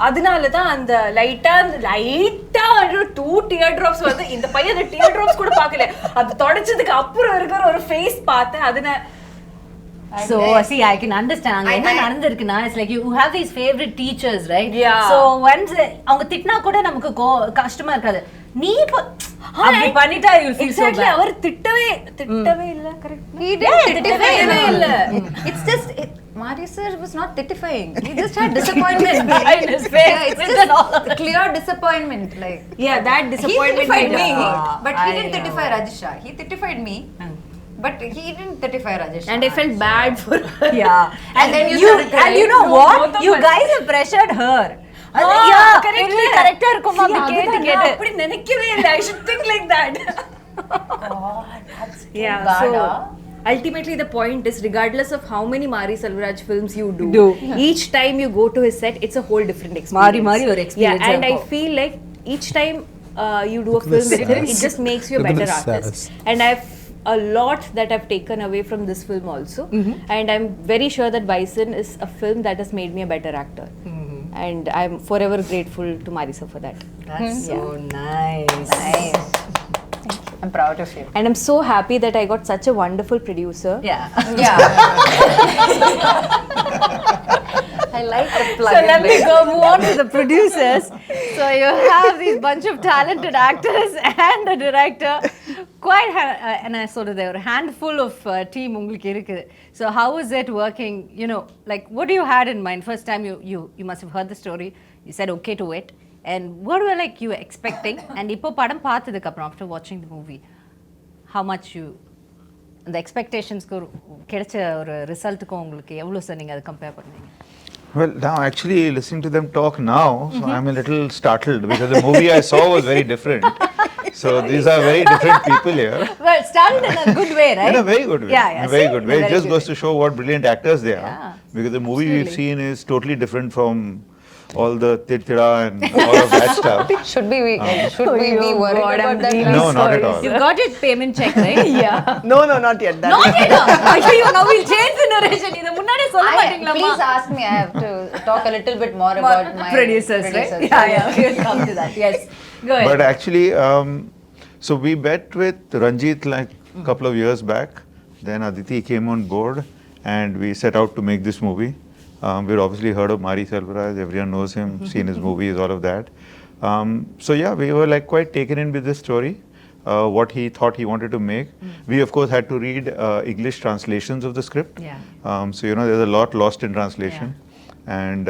அதனால தான் அந்த லைட்டா 2 tear drops வந்து இந்த பையன் அந்த tear drops கூட பார்க்கல. அது தொடச்சதுக்கு அப்புறம் இருக்கிற ஒரு ஃபேஸ் பார்த்தேன். அதனால So see, I can understand. அங்க என்ன நடந்திருக்குன்னா, it's like you have these favorite teachers, right? Yeah. So once அவங்க திட்டினா கூட நமக்கு கஷ்டமா இருக்காது. நீ அப்படி பண்ணிட்டா you will feel so Exactly, bad. அவர் திட்டவே இல்ல correct. He didn't திட்டவே இல்ல. It's just Mari sir was not titifying. He just had disappointment In his face, Yeah, it's with and all. just clear disappointment. Like Yeah, that disappointment he titified me, made- but he didn't titify Rajisha. He titified me, but he didn't titify Rajisha. And I felt bad for her. Yeah. And then you started crying. And you know No, what? both of You us. guys have pressured her. கரெக்டா இருக்கும் அப்படி கேட்டு கேட்டு அப்படி நினைக்கவே இல்ல. I should think like that. Yeah, bad, so huh? ultimately the point is, regardless of how many Mari Selvaraj films you do, each time you go to his set, it's a whole different experience. மாறி ஒரு experience Yeah, and I இருக்கும். feel like each time you do a film with him, it just makes you a better artist. And I've a lot that I've taken away from this film also, and I'm very sure that Bison is a film that has made me a better actor. And I'm forever grateful to Marisa for that. That's so nice. Nice. I'm proud of you. And I'm so happy that I got such a wonderful producer. Yeah. Yeah. I like the plug. So let me go move on to the producers. So you have these bunch of talented actors and a director. And I sort of there were a handful of team உங்களுக்கு இருக்குது. So how is it working? You know, like what do you had in mind? First time you must have heard the story. You said okay to it. And what were like you expecting? And இப்போ படம் பார்த்ததுக்கு அப்புறம் after watching the movie, how much you அந்த எக்ஸ்பெக்டேஷன்ஸ்க்கு கிடைச்ச ஒரு ரிசல்ட்டுக்கும் உங்களுக்கு எவ்வளோ sir நீங்கள் அதை கம்பேர் பண்ணீங்க? Well, now actually listening to them talk now, so I'm a little startled because the movie I saw was very different. So these are very different people here. Well, started in a good way, right? In a very good way. Yeah, yeah. In a very See? good way. In a It very just good goes to show what brilliant actors they are. Yeah, Because the movie we've seen is totally different from all the tirtira and all of that stuff. Should we be worried God, about I'm that? really No, not sorry. at all. You got your payment check, right? Yeah. No, not yet. That Not yet. ஐயோ, now we'll change the narration. இத முன்னாடியே சொல்ல மாட்டீங்களா? Please ask me. I have to talk a little bit more about my producers, right? Yeah, we'll come to that. Yes. Go ahead. But actually, so we met with Ranjith like a couple of years back. Then Aditi came on board and we set out to make this movie. We'd obviously heard of Mariselvaraj, everyone knows him, seen his movies, all of that. So yeah, we were like quite taken in with this story, what he thought he wanted to make. We of course had to read English translations of the script. Yeah. So you know, there's a lot lost in translation. And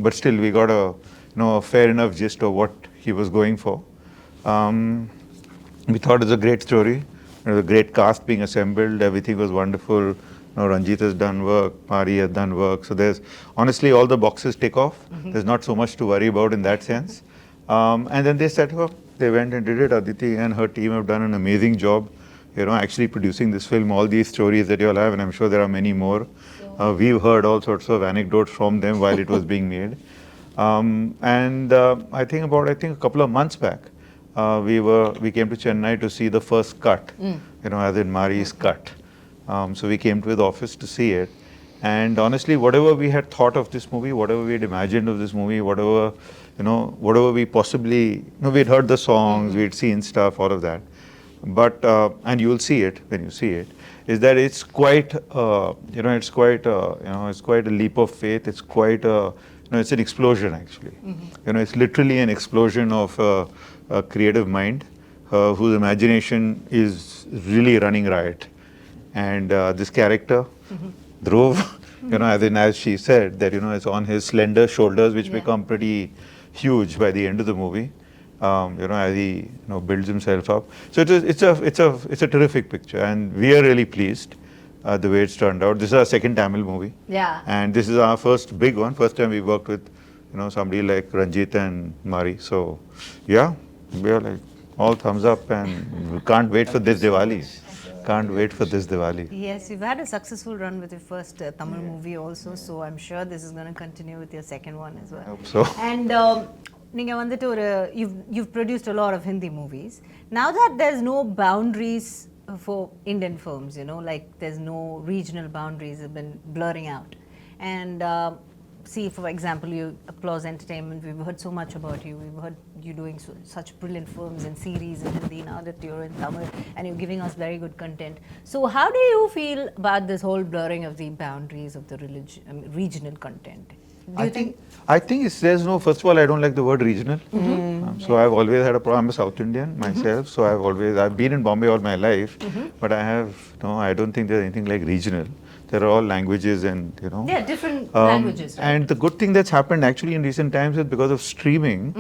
but still we got a fair enough gist of what he was going for. We thought it was a great story. There was a great cast being assembled. Everything was wonderful. Ranjith has done work, Maari has done work. So there's honestly all the boxes tick off. There's not so much to worry about in that sense. And then they set up. They went and did it. Aditi and her team have done an amazing job, actually producing this film. All these stories that you all have, and I'm sure there are many more. We've heard all sorts of anecdotes from them while it was being made. I think a couple of months back, we came to Chennai to see the first cut, as in Maari's cut. So we came to the office to see it. And honestly, whatever we had thought of this movie, whatever we had imagined of this movie, whatever we possibly, we'd heard the songs, we'd seen stuff, all of that. But, and you'll see it when you see it, is that it's quite, it's quite a leap of faith. It's quite it's an explosion actually. It's literally an explosion of a creative mind whose imagination is really running riot. And this character, Dhruv, as she said, that it's on his slender shoulders, which become pretty huge by the end of the movie. As he builds himself up. So it's a terrific picture, and we are really pleased the way it's turned out. This is our second Tamil movie. Yeah. And this is our first big one. First time we worked with somebody like Ranjith and Maari. So yeah, we are like all thumbs up, and we can't wait for this Diwali. Can't wait for this Diwali. Yes, you've had a successful run with your first Tamil movie also, so I'm sure this is going to continue with your second one as well. I hope so. And நீங்க வந்துட்டு ஒரு you've produced a lot of Hindi movies. Now that there's no boundaries for Indian films, like there's no regional boundaries have been blurring out. And see, for example, you Applause Entertainment, we've heard so much about you. We've heard you doing such brilliant films and series in Hindi. Now that you're in Tamil and you're giving us very good content. So how do you feel about this whole blurring of the boundaries of the regional content? I think there's no, first of all, I don't like the word regional. So I've always had a problem. I'm a South Indian myself, so I've been in Bombay all my life, but I don't think there's anything like regional. There are all languages and, Yeah, different languages. Right? And the good thing that's happened actually in recent times is because of streaming,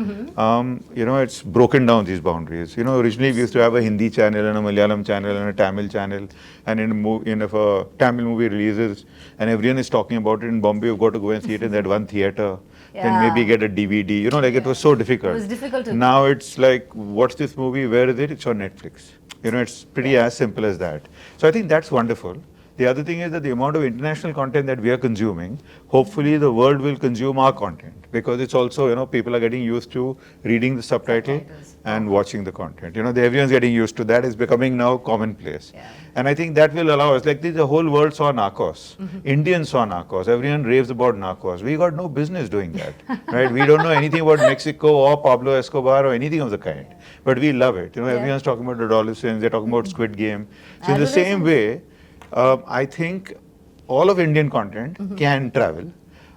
it's broken down these boundaries. Originally we used to have a Hindi channel and a Malayalam channel and a Tamil channel, and if a Tamil movie releases and everyone is talking about it in Bombay, you've got to go and see it in that one theater. Then maybe get a DVD. It was so difficult. It was difficult to. Now it's like, what's this movie? Where is it? It's on Netflix. It's pretty as simple as that. So I think that's wonderful. The other thing is that the amount of international content that we are consuming, hopefully the world will consume our content, because it's also, people are getting used to reading the subtitle and watching the content. Everyone's getting used to that. It's becoming now commonplace. Yeah. And I think that will allow us, like the whole world saw Narcos. Indians saw Narcos. Everyone raves about Narcos. We got no business doing that, right? We don't know anything about Mexico or Pablo Escobar or anything of the kind. But we love it. Everyone's talking about adolescents. They're talking about Squid Game. So in the same way, I think all of Indian content can travel.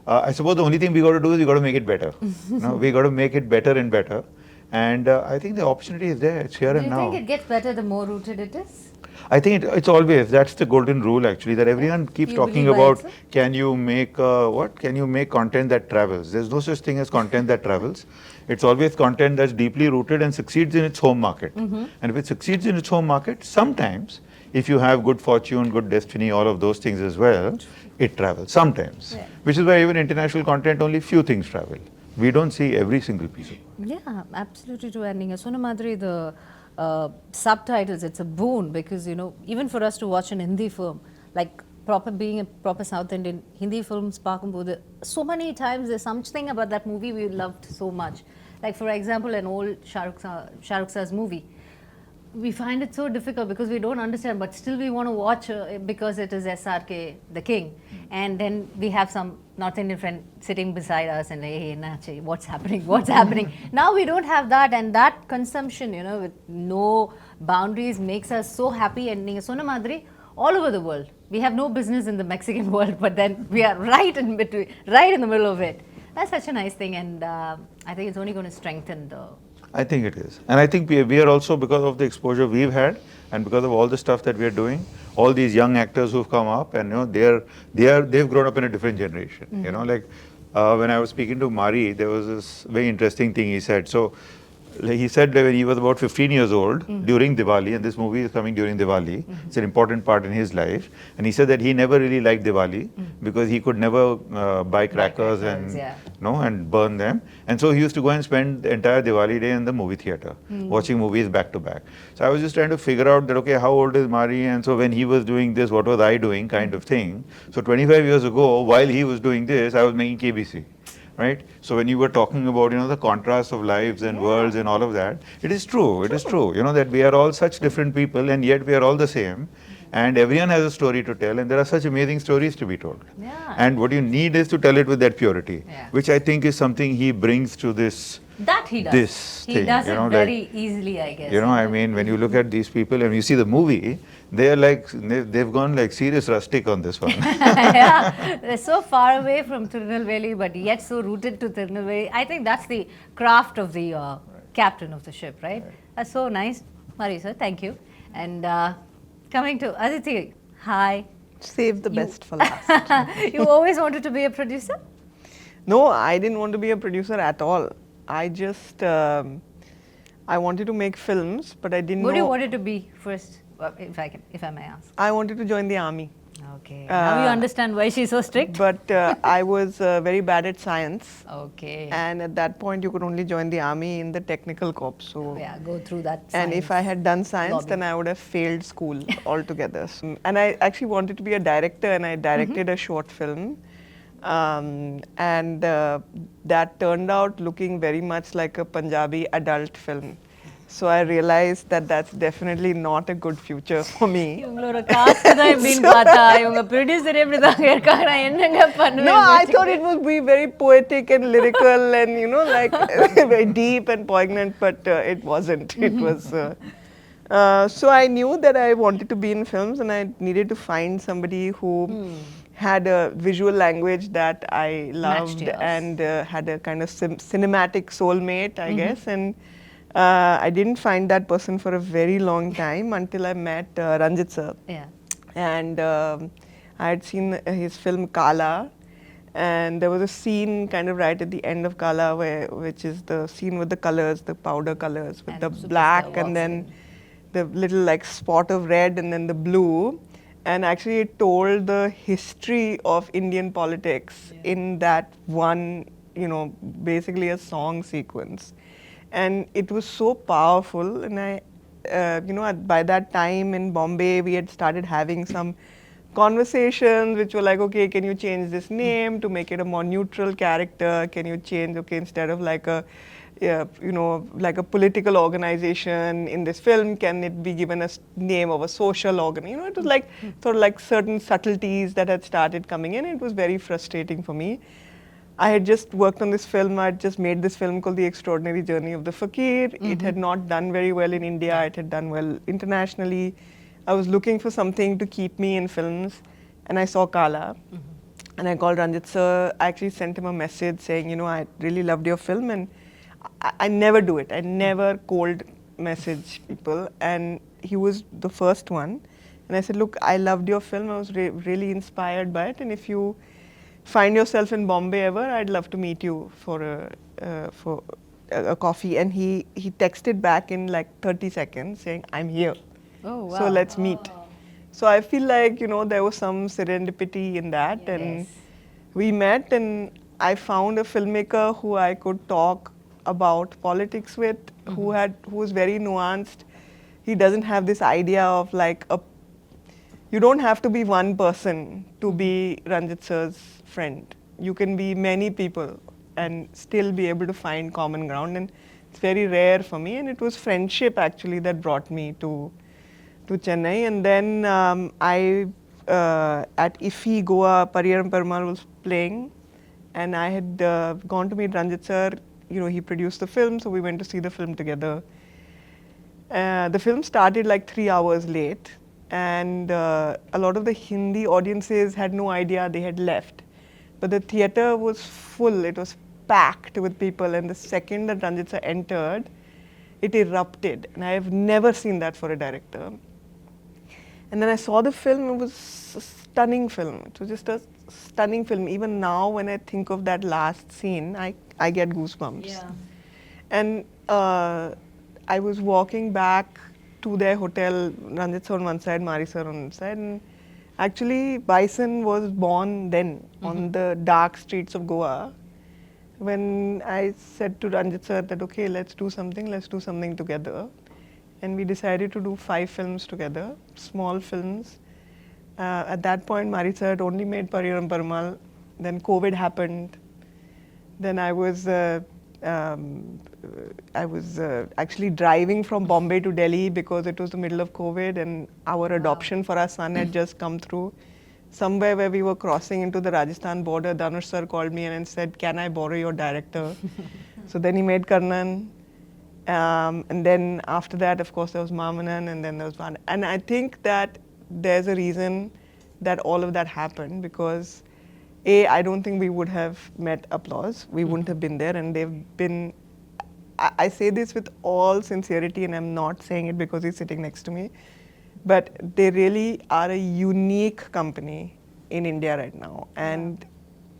I suppose the only thing we got to do is we got to make it better. We got to make it better and better. And I think the opportunity is there. It's here and now. Do you think it gets better the more rooted it is? I think it's always, that's the golden rule actually, that everyone keeps talking about, can you make Can you make content that travels? There's no such thing as content that travels. It's always content that's deeply rooted and succeeds in its home market. And if it succeeds in its home market, sometimes, if you have good fortune, good destiny, all of those things as well, it travels sometimes. Yeah. Which is why even international content, only few things travel. We don't see every single piece of it. Yeah, absolutely true. And Sona Madri, the subtitles, it's a boon, because even for us to watch an Hindi film, like being a proper South Indian, Hindi films, so many times there's something about that movie we loved so much. Like for example, an old Shah Rukh Sir's movie. We find it so difficult because we don't understand, but still we want to watch because it is SRK, the king. And then we have some North Indian friend sitting beside us and hey, Nachi, what's happening? What's happening? Now we don't have that, and that consumption, with no boundaries makes us so happy. And Sona Madri, all over the world. We have no business in the Mexican world, but then we are right in between, right in the middle of it. That's such a nice thing, and I think it's only going to strengthen the... I think it is. And I think we are also, because of the exposure we've had and because of all the stuff that we are doing, all these young actors who've come up, and they've grown up in a different generation. When I was speaking to Maari, there was this very interesting thing he said. So he said that when he was about 15 years old during Diwali, and this movie is coming during Diwali, it's an important part in his life, and he said that he never really liked Diwali because he could never buy crackers and burn them, and so he used to go and spend the entire Diwali day in the movie theater watching movies back to back. So I was just trying to figure out that, okay, how old is Maari, and so when he was doing this, what was I doing, kind of thing. So 25 years ago, while he was doing this, I was making KBC. Right? So when you were talking about, the contrast of lives and worlds and all of that, it is true, that we are all such different people and yet we are all the same, and everyone has a story to tell, and there are such amazing stories to be told. Yeah. And what you need is to tell it with that purity, which I think is something he brings to this. That he does. This he thing, does it very easly, I guess. I mean, when you look at these people and you see the movie, they are like, they've gone like serious rustic on this one. Yeah, they're so far away from Tirunelveli, but yet so rooted to Tirunelveli. I think that's the craft of the captain of the ship, right? That's so nice. Marisa, thank you. And coming to Aditi, hi. Save the best for last. You always wanted to be a producer? No, I didn't want to be a producer at all. I just, I wanted to make films, but I didn't know. What do you wanted to be first, if I may ask? I wanted to join the army. Okay. Now you understand why she's so strict? But I was very bad at science. Okay. And at that point, you could only join the army in the technical corps. So yeah, go through that And if I had done science, then I would have failed school altogether. And I actually wanted to be a director, and I directed a short film. That turned out looking very much like a Punjabi adult film. So I realized that that's definitely not a good future for me. No, I thought it would be very poetic and lyrical and, like very deep and poignant, but it wasn't. It was... So I knew that I wanted to be in films, and I needed to find somebody who had a visual language that I loved yours. and had a kind of cinematic soulmate, I guess. And I didn't find that person for a very long time until I met Ranjith sir. Yeah. And I had seen his film Kala, and there was a scene kind of right at the end of Kala which is the scene with the colors, the powder colors, with And the superstar black walks and then the little like spot of red and then the blue. And actually it told the history of Indian politics in that one, you know, basically a song sequence. And it was so powerful. And I, you know, by that time in Bombay, we had started having some conversations which were like, okay, can you change this name to make it a more neutral character? Can you change, okay, instead of like a, you know, like a political organization in this film, can it be given a name of a social organ? You know, it was like sort of like certain subtleties that had started coming in. It was very frustrating for me. I had just worked on this film. I had just made this film called The Extraordinary Journey of the Fakir. It had not done very well in India. It had done well internationally. I was looking for something to keep me in films, and I saw Kala. And I called Ranjith sir. I actually sent him a message saying, you know, I really loved your film, and I never do it. I never cold message people, and he was the first one. And I said, look, I loved your film. I was really inspired by it, and if you find yourself in Bombay ever, I'd love to meet you for a coffee. And he texted back in like 30 seconds saying, I'm here. Oh, wow. So let's meet. So I feel like, you know, there was some serendipity in that. And we met, and I found a filmmaker who I could talk about politics with, who was very nuanced. He doesn't have this idea of like you don't have to be one person to be Ranjith sir's friend. You can be many people and still be able to find common ground, and it's very rare for me. And it was friendship actually that brought me to Chennai. And then at IFFI Goa, Pariyaram Perumal was playing, and I had gone to meet Ranjith sir. You know, he produced the film, so we went to see the film together. The film started like 3 hours late, and a lot of the Hindi audiences had no idea they had left. But the theatre was full, it was packed with people, and the second that Ranjith sir entered, it erupted. And I have never seen that for a director. And then I saw the film, it was a stunning film. It was just a stunning film. Even now, when I think of that last scene, I get goosebumps. Yeah. And I was walking back to their hotel, Ranjith sir on one side, Maari sir on one side. And actually, Bison was born then on the dark streets of Goa. When I said to Ranjith sir that, okay, let's do something together. And we decided to do 5 films together, small films. At that point, Maari sir had only made Pariyaram Perumal. Then COVID happened. Then I was actually driving from Bombay to Delhi because it was the middle of COVID, and our adoption for our son had just come through. Somewhere where we were crossing into the Rajasthan border, Dhanush sir called me and said, can I borrow your director? So then he made Karnan. And then after that, of course, there was Mamanan, and then there was Van. And I think that there's a reason that all of that happened, because I don't think we would have met Applause. We wouldn't have been there, and they've been, I say this with all sincerity, and I'm not saying it because he's sitting next to me, but they really are a unique company in India right now. And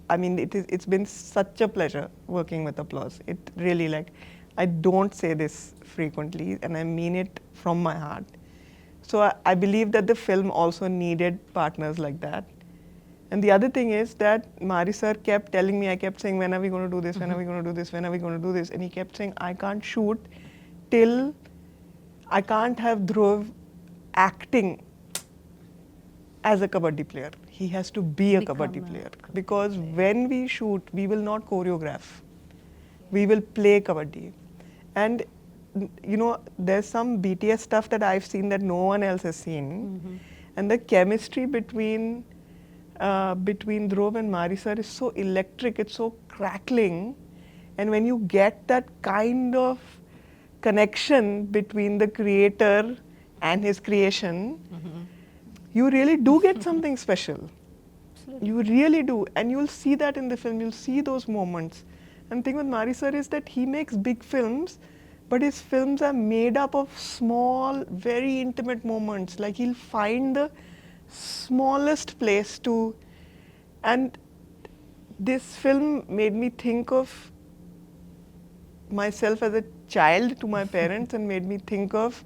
I mean, it's been such a pleasure working with Applause. It really, like, I don't say this frequently, and I mean it from my heart. So I believe that the film also needed partners like that. And the other thing is that Maari sir kept telling me, I kept saying, when are we going to do this, when are we going to do this, when are we going to do this? And he kept saying, I can't shoot till I can't have Dhruv acting as a kabaddi player. He has to be a kabaddi player. Because when we shoot, we will not choreograph. We will play kabaddi. And you know, there's some BTS stuff that I've seen that no one else has seen. And the chemistry between Dhruv and Maari sir is so electric, it's so crackling. And when you get that kind of connection between the creator and his creation, you really do get something special. Absolutely. You really do. And you'll see that in the film. You'll see those moments. And the thing with Mari sir is that he makes big films, but his films are made up of small, very intimate moments. Like he'll find the smallest place to. And this film made me think of myself as a child to my parents and made me think of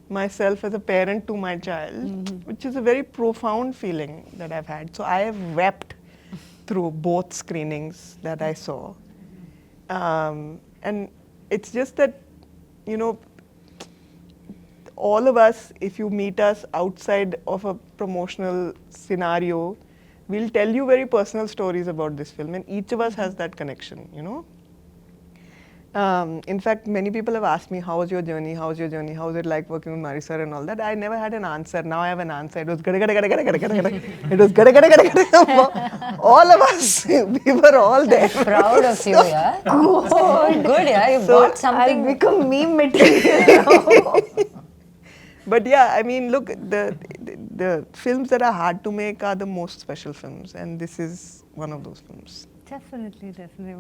myself as a parent to my child, which is a very profound feeling that I've had. So I have wept through both screenings that I saw. And it's just that, you know, all of us, if you meet us outside of a promotional scenario, we'll tell you very personal stories about this film, and each of us has that connection, you know. In fact, many people have asked me, how was your journey? How was your journey? How was it like working with Mari sir and all that? I never had an answer. Now I have an answer. It was gada gada gada gada gada gada gada. It was gada gada gada gada. All of us, we were all there. Proud of you, yeah. Good, yeah. You brought something. I've become meme material. But yeah, I mean, look, the films that are hard to make are the most special films, and this is one of those films. Definitely, definitely.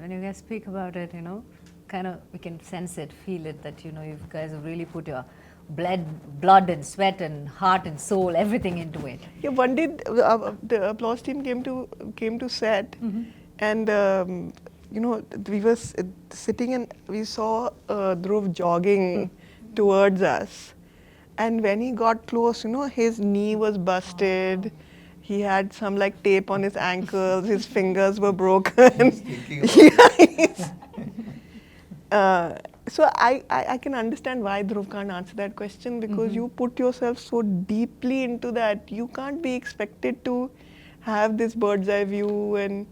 When you guys speak about it, you know, kind of we can sense it, feel it, that, you know, you guys have really put your blood and sweat and heart and soul, everything into it. Yeah, one day the applause team came to set, and you know, we were sitting and we saw Dhruv jogging towards us, and when he got close, you know, his knee was busted. He had some like tape on his ankles. His fingers were broken. So I can understand why Dhruv can't answer that question, because you put yourself so deeply into that. You can't be expected to have this bird's eye view and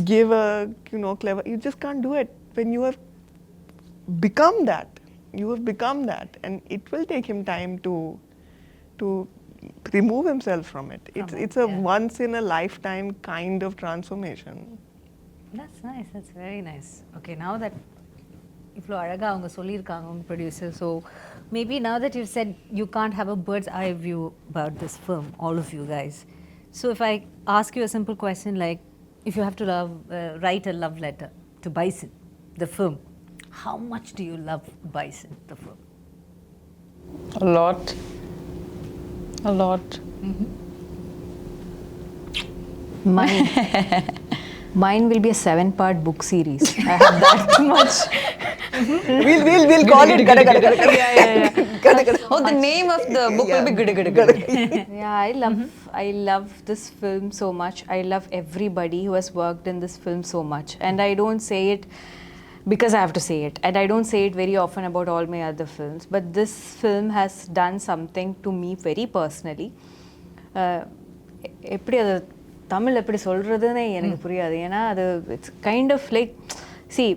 give a, you know, clever. You just can't do it when you have become that. You have become that, and it will take him time to remove himself from it. It's a once in a lifetime kind of transformation. That's nice. That's very nice. Okay, now that இவ்வளோ அழகாக அவங்க சொல்லியிருக்காங்க உங்கள் producer, so maybe now that you've said you can't have a bird's eye view about this film, all of you guys. So if I ask you a simple question like, if you have to write a love letter to Bison, the film, how much do you love Bison, the film? A lot. A lot. Mine will be a 7-part book series. I have that much. We'll call it gada gada gada. Yeah. Oh, the name of the book will be Gada Gada Gada. Yeah, I love this film so much. I love everybody who has worked in this film so much. And I don't say it because I have to say it. And I don't say it very often about all my other films. But this film has done something to me very personally. எப்படி அது தமிழ் எப்படி சொல்கிறதுன்னு எனக்கு புரியாது. ஏன்னா அது it's kind of like, see,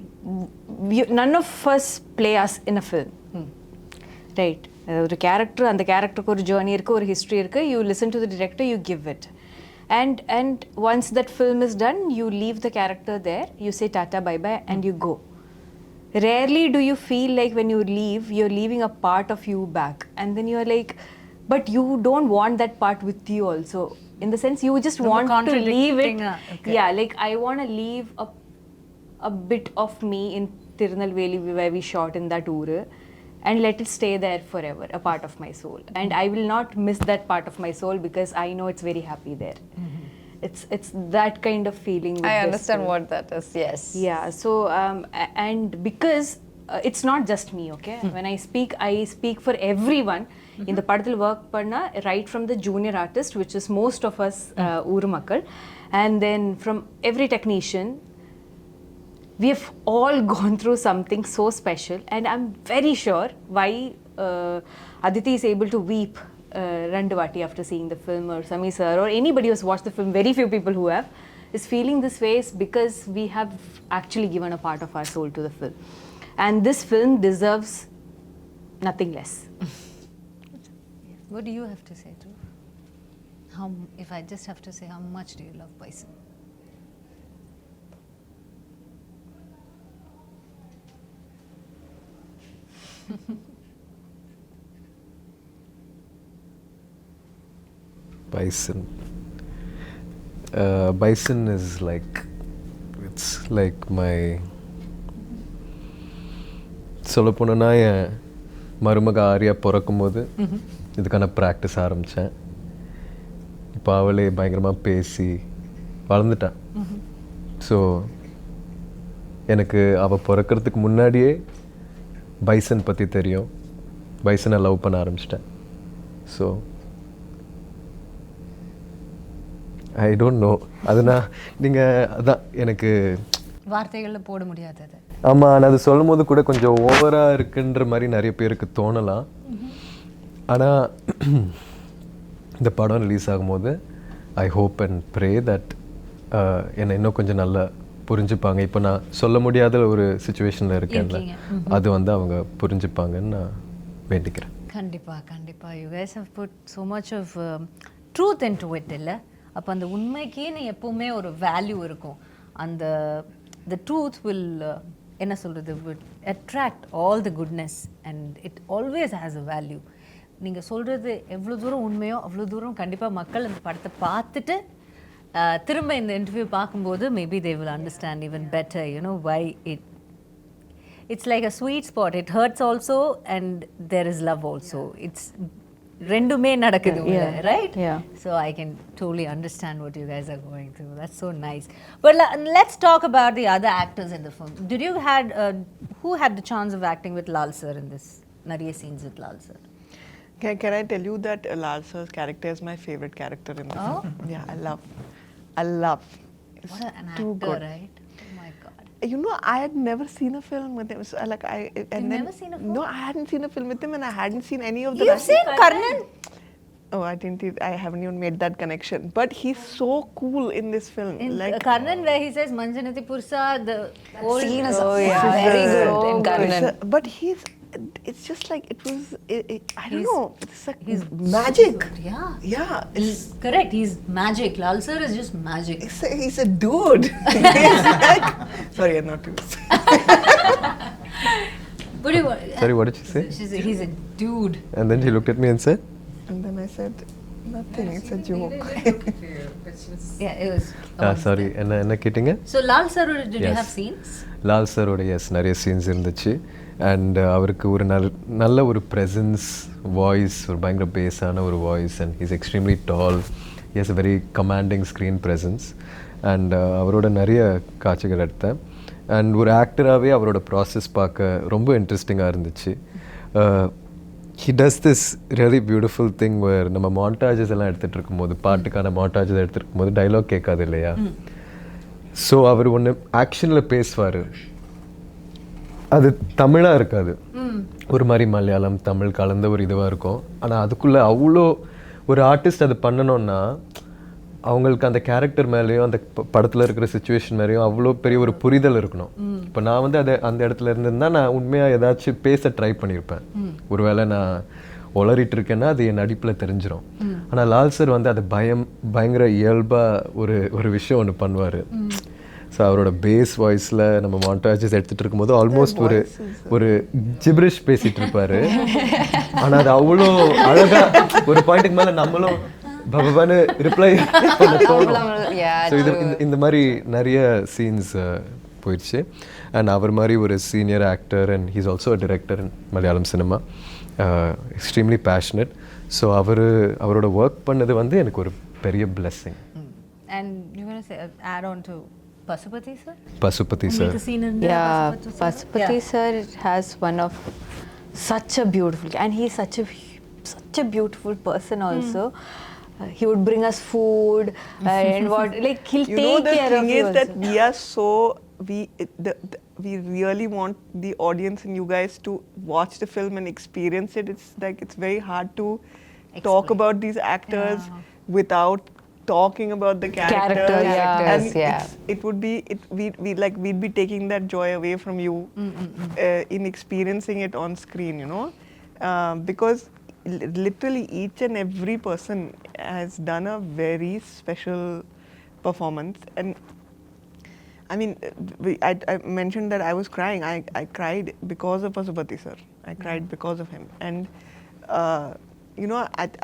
none of us play us in a film. Right. ஒரு character, அந்த கேரக்டருக்கு ஒரு ஜேர்னி இருக்குது, ஒரு ஹிஸ்ட்ரி இருக்குது. You listen to the director, you give it. And once that film is done, you leave the character there, you say tata bye bye and you go. Rarely do you feel like when you leave, you're leaving a part of you back. And then you're like, but you don't want that part with you also. In the sense, you just want to leave it. Okay. Yeah, like I want to leave a bit of me in Tirunelveli where we shot in that uru, and let it stay there forever, a part of my soul. And I will not miss that part of my soul because I know it's very happy there. It's that kind of feeling with I this understand film. what that is, yes. Yeah, so and because it's not just me, okay? When I speak for everyone. In the படத்தில் work பண்ணா, right from the junior artist, which is most of us ஊர் மக்கள், and then from every technician, we have all gone through something so special. And I'm very sure why Aditi is able to weep rendu vaati after seeing the film, or Sami sir, or anybody who's watched the film, very few people who have, is feeling this way is because we have actually given a part of our soul to the film. And this film deserves nothing less. What do you have to say, Dhruv? If I just have to say, how much do you love Bison? Bison. Bison is like, it's like my சொல்ல போனோன்னா என் மருமக ஆரியா பிறக்கும்போது இதுக்கான practice ஆரம்பித்தேன். இப்போ அவளே பயங்கரமாக பேசி வளர்ந்துட்டான். ஸோ எனக்கு அவள் பிறக்கிறதுக்கு முன்னாடியே பைசன் பற்றி தெரியும். பைசனை லவ் பண்ண ஆரம்பிச்சிட்டேன். So I don't know. அதுனா நீங்கள் அதான் எனக்கு வார்த்தைகளில் போட முடியாது அது. ஆமாம், நான் அது சொல்லும் போது கூட கொஞ்சம் ஓவராக இருக்குன்ற மாதிரி நிறைய பேருக்கு தோணலாம். ஆனால் இந்த படம் ரிலீஸ் ஆகும்போது I hope and pray that என்னை இன்னும் கொஞ்சம் நல்லா புரிஞ்சுப்பாங்க. இப்போ நான் சொல்ல முடியாத ஒரு சுச்சுவேஷனில் இருக்கேன்ல, அது வந்து அவங்க புரிஞ்சுப்பாங்கன்னு நான் வேண்டிக்கிறேன். கண்டிப்பாக கண்டிப்பாக. You guys have put so much of truth into it இல்லை? அப்போ அந்த உண்மைக்குன்னு எப்போவுமே ஒரு வேல்யூ இருக்கும். அந்த த ட்ரூத் வில் என்ன சொல்கிறது, would attract all the goodness and it always has a value. நீங்கள் சொல்கிறது எவ்வளோ தூரம் உண்மையோ அவ்வளோ தூரம் கண்டிப்பாக மக்கள் இந்த படத்தை பார்த்துட்டு திரும்ப இந்த இன்டர்வியூ பார்க்கும்போது maybe they will understand even better, you know, why it's like a sweet spot. It hurts also and there is love also. It's ரெண்டுமே நடக்குது, right? Yeah. So I can totally understand what you guys are going through. That's so nice. But let's talk about the other actors in the film. Did you who had the chance of acting with Lal sir in this? Nariya scenes with Lal sir. Can I tell you that Lal sir's character is my favorite character in the film? Yeah, I love. It's What an too actor, good. right? Oh my God. You know, I had never seen a film with him. So, like never seen a film? No, I hadn't seen a film with him, and I hadn't seen any of the. You've seen Karnan? Oh, I haven't even made that connection. But he's so cool in this film. In Like Karnan, where he says Manjanati Pursa, the old scene is yeah, very good in Karnan. But it's just like it was. I don't know. It's like he's magic. good, yeah. Yeah, He's correct. He's magic. Lal sir is just magic. he's a dude. He's like, sorry, I'm not used. But you, Sorry, what did she say? he's a dude. And then she looked at me and said, And then I said, nothing. It's a joke. Yeah, it was. Sorry, என்ன கேட்டிங்க? So Lal sir, did you Yes. have scenes? Lal சரோட நிறைய scenes இருந்துச்சு. And அவருக்கு ஒரு நல்ல ஒரு presence, voice, ஒரு பயங்கர பேஸான ஒரு voice. And he's extremely tall. He has a very commanding screen presence. And அவரோட நிறைய காட்சிகள் எடுத்தேன். அண்ட் ஒரு ஆக்டராகவே அவரோட ப்ராசஸ் பார்க்க ரொம்ப இன்ட்ரெஸ்டிங்காக இருந்துச்சு. He does this really beautiful thing where நம்ம மாண்டாஜஸ் எல்லாம் எடுத்துகிட்டு இருக்கும்போது, பாட்டுக்கான மாண்டாஜஸ் எடுத்துகிட்டு இருக்கும்போது டைலாக் கேட்காது இல்லையா? ஸோ அவர் ஒன்று ஆக்ஷனில் பேசுவார், அது தமிழாக இருக்காது, ஒரு மாதிரி மலையாளம் தமிழ் கலந்த ஒரு இதுவாக இருக்கும். ஆனால் அதுக்குள்ளே அவ்வளோ ஒரு ஆர்டிஸ்ட் அது பண்ணணும்னா அவங்களுக்கு அந்த கேரக்டர் மேலேயும் அந்த படத்தில் இருக்கிற சுச்சுவேஷன் மேலேயும் அவ்வளோ பெரிய ஒரு புரிதல் இருக்கணும். இப்போ நான் வந்து அந்த இடத்துல இருந்திருந்தால் நான் உண்மையாக ஏதாச்சும் பேச ட்ரை பண்ணியிருப்பேன். ஒருவேளை நான் உளறிட்டு இருக்கேன்னா அது என் நடிப்பில் தெரிஞ்சிடும். ஆனால் லால் சார் வந்து அது பயங்கர இயல்பாக ஒரு விஷயம் ஒன்று பண்ணுவார். ஸோ அவரோட பேஸ் வாய்ஸில் நம்ம மாண்டாஜஸ் எடுத்துகிட்டு இருக்கும்போது ஆல்மோஸ்ட் ஒரு ஜிப்ரிஷ் பேசிகிட்டு இருப்பார். ஆனால் அது அவ்வளோ அழகாக ஒரு பாயிண்ட்டுக்கு மேலே நம்மளும் பகவானு ரிப்ளை பண்ண தோணும். ஸோ இந்த மாதிரி நிறைய சீன்ஸ் போயிடுச்சு. அண்ட் அவர் மாதிரி ஒரு senior actor and he's also a director in Malayalam cinema, extremely passionate. So அவரோட ஒர்க் பண்ணது வந்து எனக்கு ஒரு பெரிய blessing. And you want to say add on to Pasupati sir? Pasupathi sir. உங்களுக்கு scene in Yeah, Pasupati sir? Pasupati sir has one of such a beautiful, and he's such a beautiful person also. He would bring us food and what, like he'll take care of you. The thing is also. that we are so we really want the audience and you guys to watch the film and experience it. It's like it's very hard to talk about these actors without talking about the characters. And it would be we'd be taking that joy away from you in experiencing it on screen, you know, because literally each and every person has done a very special performance. And I mean, I mentioned that I was crying. I cried because of Pasupati sir. I cried because of him. And you know,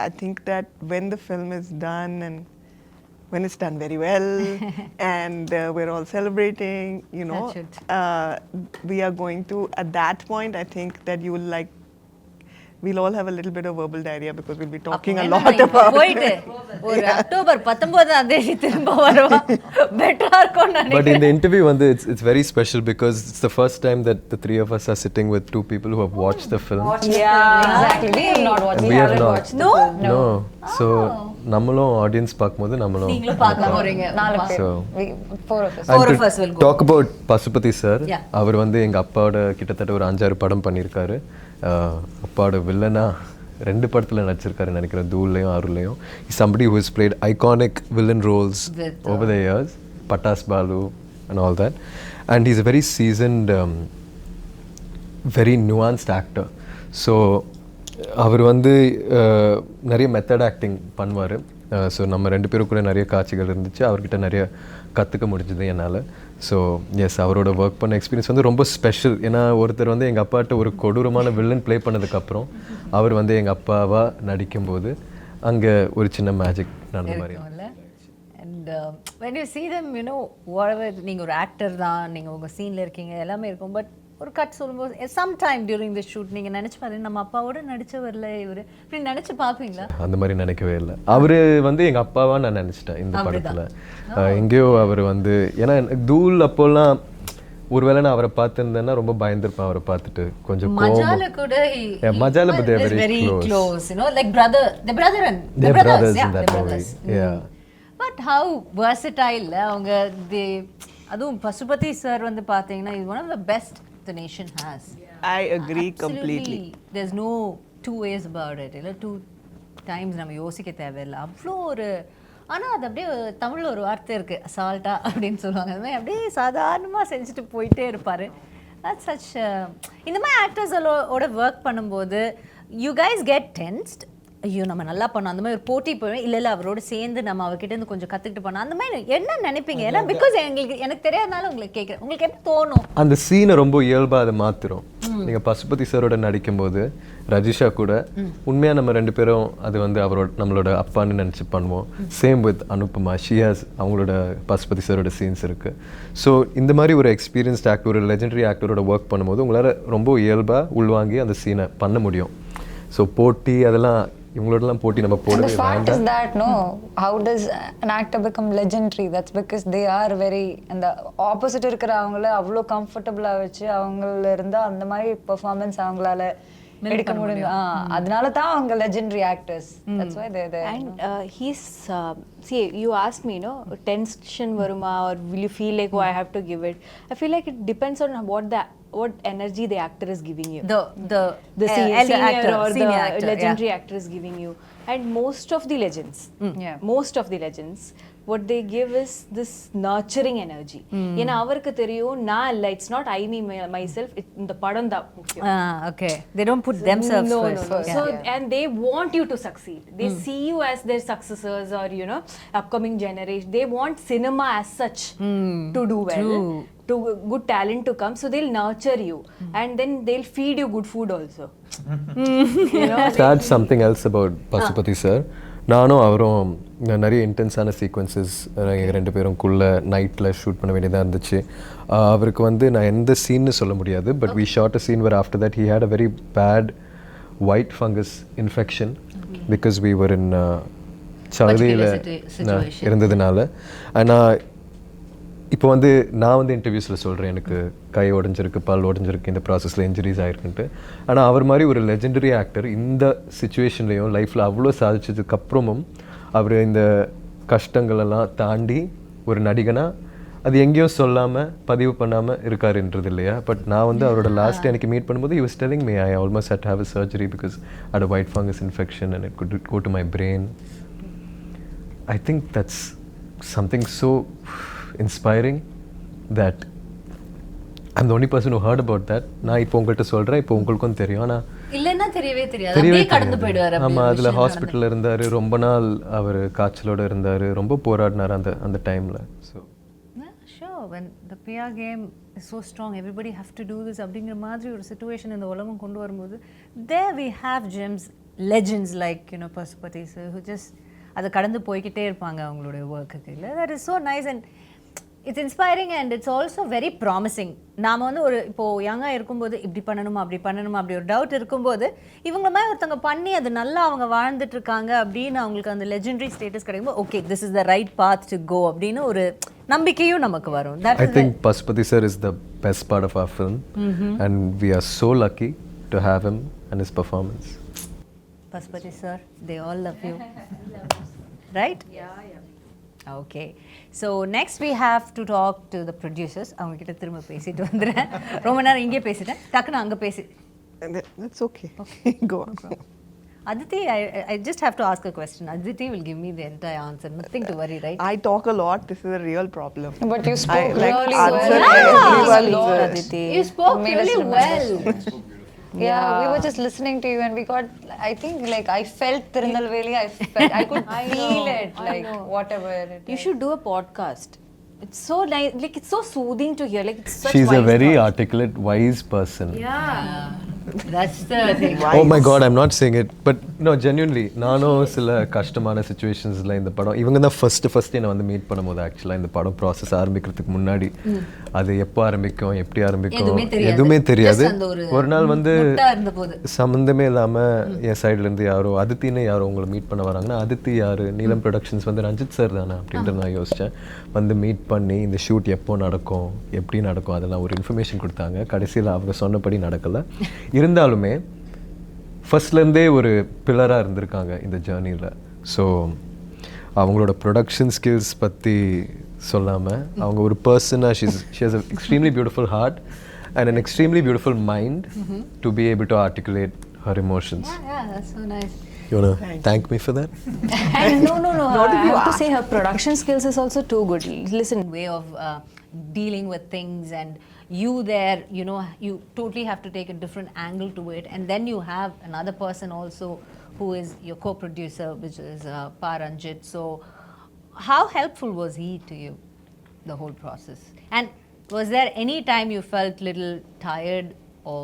I think that when the film is done and when it's done very well and we're all celebrating, you know, we are going to, at that point, I think that you will like, we'll all have a little bit of verbal diarrhea because we'll be talking a lot about போயிட்டு ஒரு October 19ஆம் தேதி திரும்ப வருவா பெட்டரா இருக்கும் But நினைக்கிறேன். in the interview, it's very special because it's the first time that the three of us are sitting with two people who have watched the film. Exactly. We have not watched. And We we have haven't not. watched the film. No. So நம்மளும் audience பார்க்கும்போது நம்மளும் நீங்களும் பார்க்க போறீங்க. நாலு பேர். So Four of us. and Four to of us will go. talk about Pasupathi sir, Yeah. அவர் வந்து எங்க அப்பாவோட கிட்டத்தட்ட ஒரு 5-6 படம் பண்ணியிருக்காரு. அப்பாவோட வில்லனா 2 படத்துல நடிச்சிருக்காரு நினைக்கிறேன், தூள்லையும் ஆறுலையும். Somebody who has played iconic villain roles over the years, Patas Balu and all that, and he's a very seasoned, very nuanced actor. So அவர் வந்து நிறைய மெத்தட் ஆக்டிங் பண்ணுவார். ஸோ நம்ம 2 பேரும் கூட நிறைய காட்சிகள் இருந்துச்சு, அவர்கிட்ட நிறைய கற்றுக்க முடிஞ்சது என்னால். ஸோ எஸ், அவரோட ஒர்க் பண்ண எக்ஸ்பீரியன்ஸ் வந்து ரொம்ப ஸ்பெஷல். ஏன்னா ஒருத்தர் வந்து எங்கள் அப்பாட்ட ஒரு கொடூரமான வில்லன் ப்ளே பண்ணதுக்கப்புறம் அவர் வந்து எங்கள் அப்பாவாக நடிக்கும்போது அங்கே ஒரு சின்ன மேஜிக் நடந்த மாதிரி. And when you see them, you know, whatever, நீங்க ஒரு ஆக்டர் தான், நீங்க உங்க சீன்ல இருக்கீங்க, எல்லாமே இருக்கும். பட் ஒரு கட் சொல்லும்போது சம்டைம் டியூரிங் தி ஷூட் நீங்க நினைச்சு பாருங்க, நம்ம அப்பாவோட நடிச்சவர்ல இவரு, இப்படி நினைச்சு பாப்பீங்களா? அந்த மாதிரி நினைக்கவே இல்லை. அவரு வந்து எங்க அப்பாவா நான் நினைச்சிட்டேன் இந்த படத்துல. எங்கேயோ அவர் வந்து, ஏன்னா தூள் அப்போல்லாம் ஒருவேளை நான் அவரை பார்த்துருந்தேன்னா ரொம்ப பயந்துருப்பேன். அவரை பார்த்துட்டு கொஞ்சம் மஜால கூட மஜால but they are very very close, you know, like the brothers in that movie. Yeah. But how versatile அவங்க அதுவும் பசுபதி சார் வந்து பாத்தீங்கன்னா is one of the best the nation has. I agree completely. There's no two ways about it. இல்ல two times நம்ம யோசிக்க தேவையில்லை. அவ்வளோ ஒரு, ஆனா அது அப்படியே தமிழ்ல ஒரு வார்த்தை இருக்கு, அசால்ட்டா அப்படின்னு சொல்லுவாங்க. அது மாதிரி அப்படியே சாதாரணமா செஞ்சுட்டு போயிட்டே இருப்பாரு. That's such இந்த மாதிரி ஆக்டர்ஸோட ஒர்க் பண்ணும்போது you guys get tensed. ஐயோ நம்ம நல்லா பண்ணோம், அந்த மாதிரி ஒரு போட்டி போய் இல்லை அவரோட சேர்ந்து நம்ம அவர்கிட்ட இருந்து கொஞ்சம் கற்றுக்கிட்டு பண்ணோம், அந்த மாதிரி என்ன நினைப்பீங்க? ஏன்னா பிகாஸ் எனக்கு தெரியாதனால உங்களுக்கு கேட்குறேன், உங்களுக்கு எப்படி தோணும்? அந்த சீனை ரொம்ப இயல்பாக அதை மாத்திரும். நீங்கள் பசுபதி சாரோட நடிக்கும்போது ரஜிஷா கூட உண்மையாக நம்ம 2 பேரும் அது வந்து அவரோட நம்மளோட அப்பான்னு நினச்சி பண்ணுவோம். சேம் வித் அனுப்பமா, ஷியாஸ், அவங்களோட பசுபதி சாரோட சீன்ஸ் இருக்குது. ஸோ இந்த மாதிரி ஒரு எக்ஸ்பீரியன்ஸ்ட் ஆக்டர், ஒரு லெஜெண்டரி ஆக்டரோட ஒர்க் பண்ணும்போது உங்களால் ரொம்ப இயல்பாக உள்வாங்கி அந்த சீனை பண்ண முடியும். ஸோ போட்டி அதெல்லாம் இவங்களோடலாம் போட்டி நம்ம போடவே The fact வேண்டாம். is that, no, how does an actor become legendary? That's because they are very, and the opposite இருக்கிற அவங்கள அவ்வளோ கம்ஃபர்டபுளாக வச்சு அவங்கள இருந்தால் அந்த மாதிரி பெர்ஃபார்மன்ஸ் அவங்களால எடுக்க முடியும். அதனால தான் அவங்க legendary actors. That's why they're there. And he's see, you asked me, you know, tension varuma or will you feel like, oh, I have to give it? I feel like it depends on what energy the actor is giving you. The senior actor or the legendary actor is giving you. And most of the legends, most of the legends, what they give is this nurturing energy. ஏன்னா அவருக்கு தெரியும் நான் இல்லை, it's not I me myself, இந்த படம் தான் முக்கியம். Okay, they don't put themselves first. No. So and they want you to succeed. They see you as their successors or, you know, upcoming generation. They want cinema as such to do well, to good talent to come, so they'll nurture you and then they'll feed you good food also. You know, That's something else about Pasupathi sir. நானும் அவரும் நிறைய இன்டென்ஸான sequences எங்கள் 2 பேரும்குள்ளே நைட்டில் shoot பண்ண வேண்டியதாக இருந்துச்சு. அவருக்கு வந்து நான் எந்த சீன்னு சொல்ல முடியாது, but we shot a scene where after that he had a very bad white fungus infection because we were in சவுதியில் இருந்ததுனால. ஆனால் இப்போ வந்து நான் வந்து இன்டர்வியூஸில் சொல்கிறேன் எனக்கு கை உடஞ்சிருக்கு, பல் உடஞ்சிருக்கு, இந்த ப்ராசஸில் இன்ஜுரிஸ் ஆகிருக்குன்ட்டு. ஆனால் அவர் மாதிரி ஒரு லெஜெண்டரி ஆக்டர் இந்த சுச்சுவேஷன்லேயும் லைஃப்பில் அவ்வளோ சாதிச்சதுக்கப்புறமும் அவர் இந்த கஷ்டங்களெல்லாம் தாண்டி ஒரு நடிகனாக அது எங்கேயும் சொல்லாமல் பதிவு பண்ணாமல் இருக்காருன்றது இல்லையா. பட் நான் வந்து அவரோட லாஸ்ட் எனக்கு மீட் பண்ணும்போது he was telling me I almost had to have a surgery because I had a white fungus infection and it could go to my brain. I think that's something so inspiring that I'm the only person who heard about that. நான் இப்போ உங்கள்கிட்ட சொல்கிறேன், இப்போ உங்களுக்கும் தெரியும். ஆனால் இல்லைன்னா தெரியவே அப்படியே கடந்து போயிடுவார். ஆமாம், அதில் ஹாஸ்பிட்டலில் இருந்தார், ரொம்ப நாள் அவர் காய்ச்சலோடு இருந்தார், ரொம்ப போராடினார் அந்த டைமில். So sure, when the PR game is so strong, everybody have to do this அப்படிங்கிற மாதிரி ஒரு situation இந்த உலகம் கொண்டு வரும்போது there we have gems, legends like, you know, Pasupathi sir who just அதை கடந்து போய்கிட்டே இருப்பாங்க அவங்களுடைய ஒர்க்குக்கு இல்லை. That is so nice and it's inspiring and it's also very promising. நாம் வந்து ஒரு இப்போது யங்காக இருக்கும்போது இப்படி பண்ணணுமா அப்படி ஒரு டவுட் இருக்கும்போது இவங்கள மாதிரி ஒருத்தவங்க பண்ணி அது நல்லா அவங்க வாழ்ந்துட்டு இருக்காங்க அப்படின்னு அவங்களுக்கு அந்த லெஜெண்டரி ஸ்டேட்டஸ் கிடைக்கும்போது okay this is the right path to go அப்படின்னு ஒரு நம்பிக்கையும் நமக்கு வரும். I think Pashupati sir is the best part of our film and we are so lucky to have him and his performance. Pashupati sir, they all love you. Right? Okay. So next we have to talk to the producers. அவங்க கிட்ட திரும்ப பேசிட்டு வந்துறேன். ரொம்ப நேரம் இங்கே பேசிட்டேன். டக்குன்னு அங்க பேசி. That's okay. Go on. Aditi, I just have to ask a question. Aditi will give me the entire answer. Nothing to worry, right? I talk a lot. This is a real problem. But you spoke like really answer well. everyone's, Aditi. You spoke Made us really remember. well. Yeah, we were just listening to you and we got, I think like I felt tirunelveli, I could feel it, like whatever it You is. should do a podcast. It's so nice, like it's so soothing to hear. Like it's such She's a wise very thoughts. articulate, wise person. That's the thing. Oh my god, I'm not saying it, but no, genuinely நானும் சில கஷ்டமான சிச்சுவேஷன்ஸில் இந்த படம் இவங்க தான் first என்னை வந்து meet பண்ணும்போது ஆக்சுவலாக இந்த படம் ப்ராசஸ் ஆரம்பிக்கிறதுக்கு முன்னாடி அது எப்போ ஆரம்பிக்கும் எப்படி ஆரம்பிக்கும் எதுவுமே தெரியாது. Just அந்த ஒரு நாள் வந்து முட்டா இருந்தபோது. சம்மந்தமே இல்லாமல் என் சைட்லேருந்து யாரோ அதித்தின்னு யாரோ உங்களை மீட் பண்ண வராங்கன்னா அதித்தி யார் நீலம் ப்ரொடக்ஷன்ஸ் வந்து ரஞ்சித் சார் தானே அப்படின்ட்டு நான் யோசித்தேன். வந்து மீட் பண்ணி இந்த ஷூட் எப்போ நடக்கும் எப்படி நடக்கும் அதெல்லாம் ஒரு இன்ஃபர்மேஷன் கொடுத்தாங்க. கடைசியில் அவங்க சொன்னபடி நடக்கலை. இருந்தாலுமே ஃபர்ஸ்ட்லேருந்தே ஒரு பில்லராக இருந்திருக்காங்க இந்த ஜேர்னியில். ஸோ அவங்களோட ப்ரொடக்ஷன் ஸ்கில்ஸ் பற்றி சொல்லாமல் அவங்க ஒரு பர்சனாக she has a extremely beautiful heart and an extremely beautiful mind to be able to articulate her emotions. Yeah, that's so nice. You want to thank me for that? And no. I have to say her production skills is also too good. Listen, Way of dealing with things and you there, you know, you totally have to take a different angle to it, and then you have another person also who is your co-producer, which is Ranjith. So how helpful was he to you, the whole process? And was there any time you felt little tired or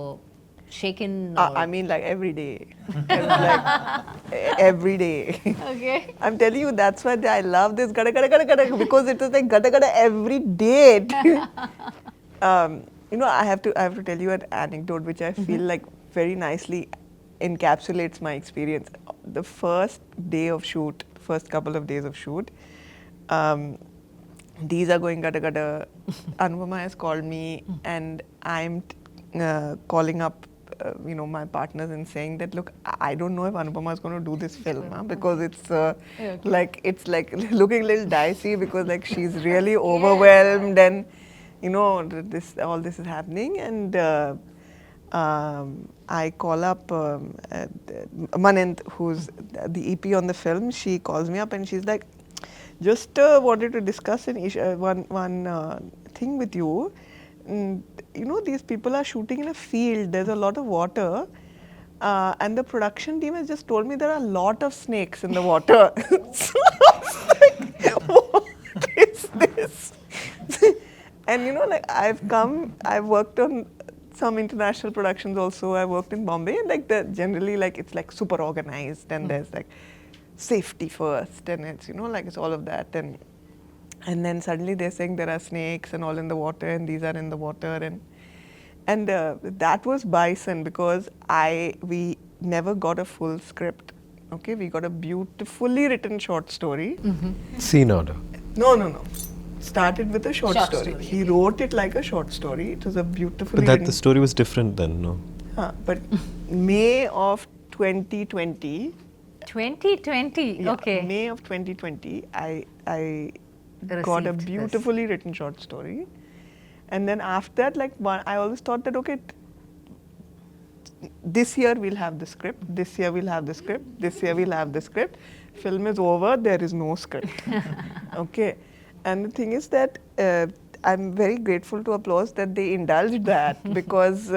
shaken? Or I mean, like every day. It was like every day. Okay. I'm telling you, that's why I love this gada gada gada gada because it was like gada gada every day. You know, I have to tell you an anecdote which I feel like very nicely encapsulates my experience. The first day of shoot, first couple of days of shoot, these are going gada gada. Anupama has called me and I'm calling up you know, my partners and saying that look, I don't know if Anupama is going to do this film because it's like looking a little dicey because like she's really overwhelmed and you know all this is happening and I call up Manent, who's the EP on the film. She calls me up and she's like, just wanted to discuss one thing with you. You know, these people are shooting in a field. There's a lot of water, and the production team has just told me there are a lot of snakes in the water. So I was like, what is this? And you know, like I've worked on some international productions also. I worked in Bombay, and like generally like it's like super organized, and there's like safety first, and it's you know like it's all of that, and then suddenly they're saying there are snakes and all in the water, and these are in the water, and that was Bison because we never got a full script. Okay, we got a beautifully written short story. Scene order. No. Started with a short story. He wrote it like a short story. It was a beautifully But that written. the story was different then, no? But May of 2020. 2020. Yeah, Okay. May of 2020, I got a Received beautifully written short story, and then after that, like I always thought that okay, this year we'll have the script. This year we'll have the script. This year we'll have the script. Film is over. There is no script. Okay, and the thing is that I'm very grateful to Applause that they indulged that because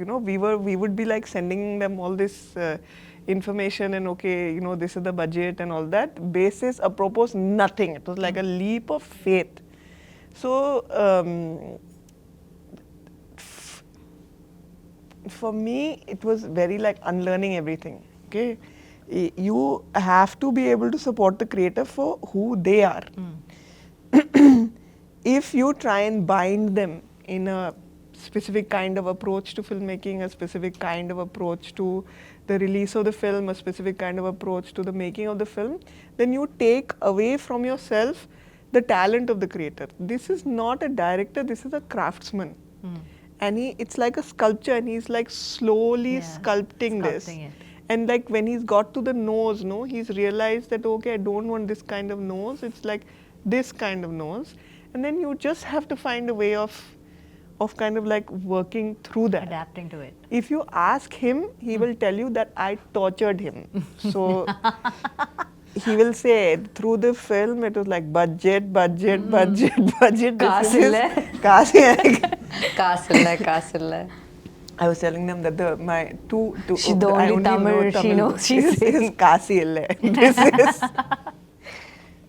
you know we would be like sending them all this. Information and okay, you know, this is the budget and all that. Basis, apropos, nothing. It was like a leap of faith. So, for me, it was very like unlearning everything. Okay, You have to be able to support the creator for who they are. If you try and bind them in a specific kind of approach to filmmaking, a specific kind of approach to the release of the film, a specific kind of approach to the making of the film, then you take away from yourself the talent of the creator. This is not a director, this is a craftsman. And it's like a sculpture, and he's like slowly sculpting this. it. And like when he's got to the nose, no, he's realized that, okay, I don't want this kind of nose, it's like this kind of nose. And then you just have to find a way of kind of like working through that. Adapting to it. If you ask him, he will tell you that I tortured him. So he will say through the film it was like budget. காசு இல்ல. காசில்ல. I was telling them that my two She the I only Tamil know she knows. She's This is Kasi ille. This is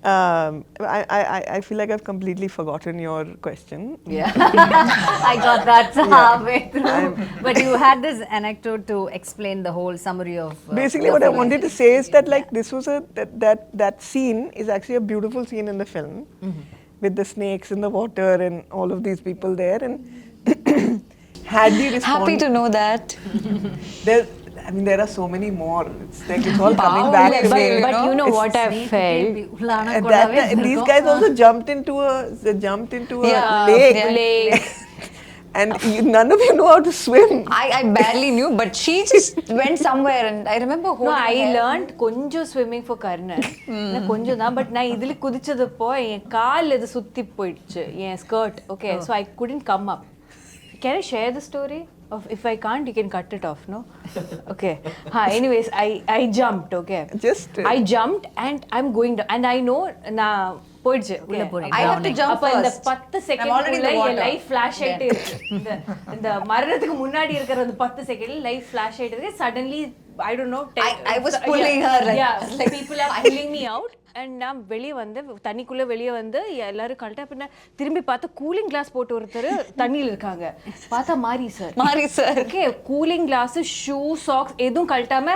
I feel like I've completely forgotten your question. I got that halfway through. But you had this anecdote to explain the whole summary of. Basically, what I wanted to say is that like this was that scene is actually a beautiful scene in the film, with the snakes in the water and all of these people there. And had we responded, Happy to know that. there are so many more. It's like it's all coming back to me. But you know what I felt? These guys also jumped into a lake. Lake. And none of you know how to swim. I barely knew, but she just went somewhere, and I remember No, holding I her hair. learned கொஞ்சம் swimming for Karnan. கொஞ்சம் தான், but நான் இதில் குதிச்சதப்போ என் கால் இது சுத்தி போயிடுச்சு, என் skirt. Okay, so I couldn't come up. Can I share the story? If I can't, you can cut it off, no? Okay. Anyways, I jumped, okay. I jumped and I'm going down. And I know, நான் போயிடுச்சு. I have to jump அப்ப இந்த first. 10 I'm second already in the N water. Life flash ஆயிட்டே இருக்கு. இந்த மரணத்துக்கு முன்னாடி இருக்கிற அந்த 10 செகண்ட்ல லைஃப் ஃபிளாஷ் ஆயிட்டே இருக்கு. Suddenly I don't know. I was pulling her, like- Yeah, people are pulling me out. And நான் வெளியே வந்து தண்ணிக்குள்ள வெளியே வந்து எல்லாரும் கழட்டா பின்ன திரும்பி பார்த்தா கூலிங் கிளாஸ் போட்டு ஒருத்தர் தண்ணியில் இருக்காங்க. பார்த்தா மாரி sir. Okay, cooling glass, shoe, socks எதுவும் கழட்டாம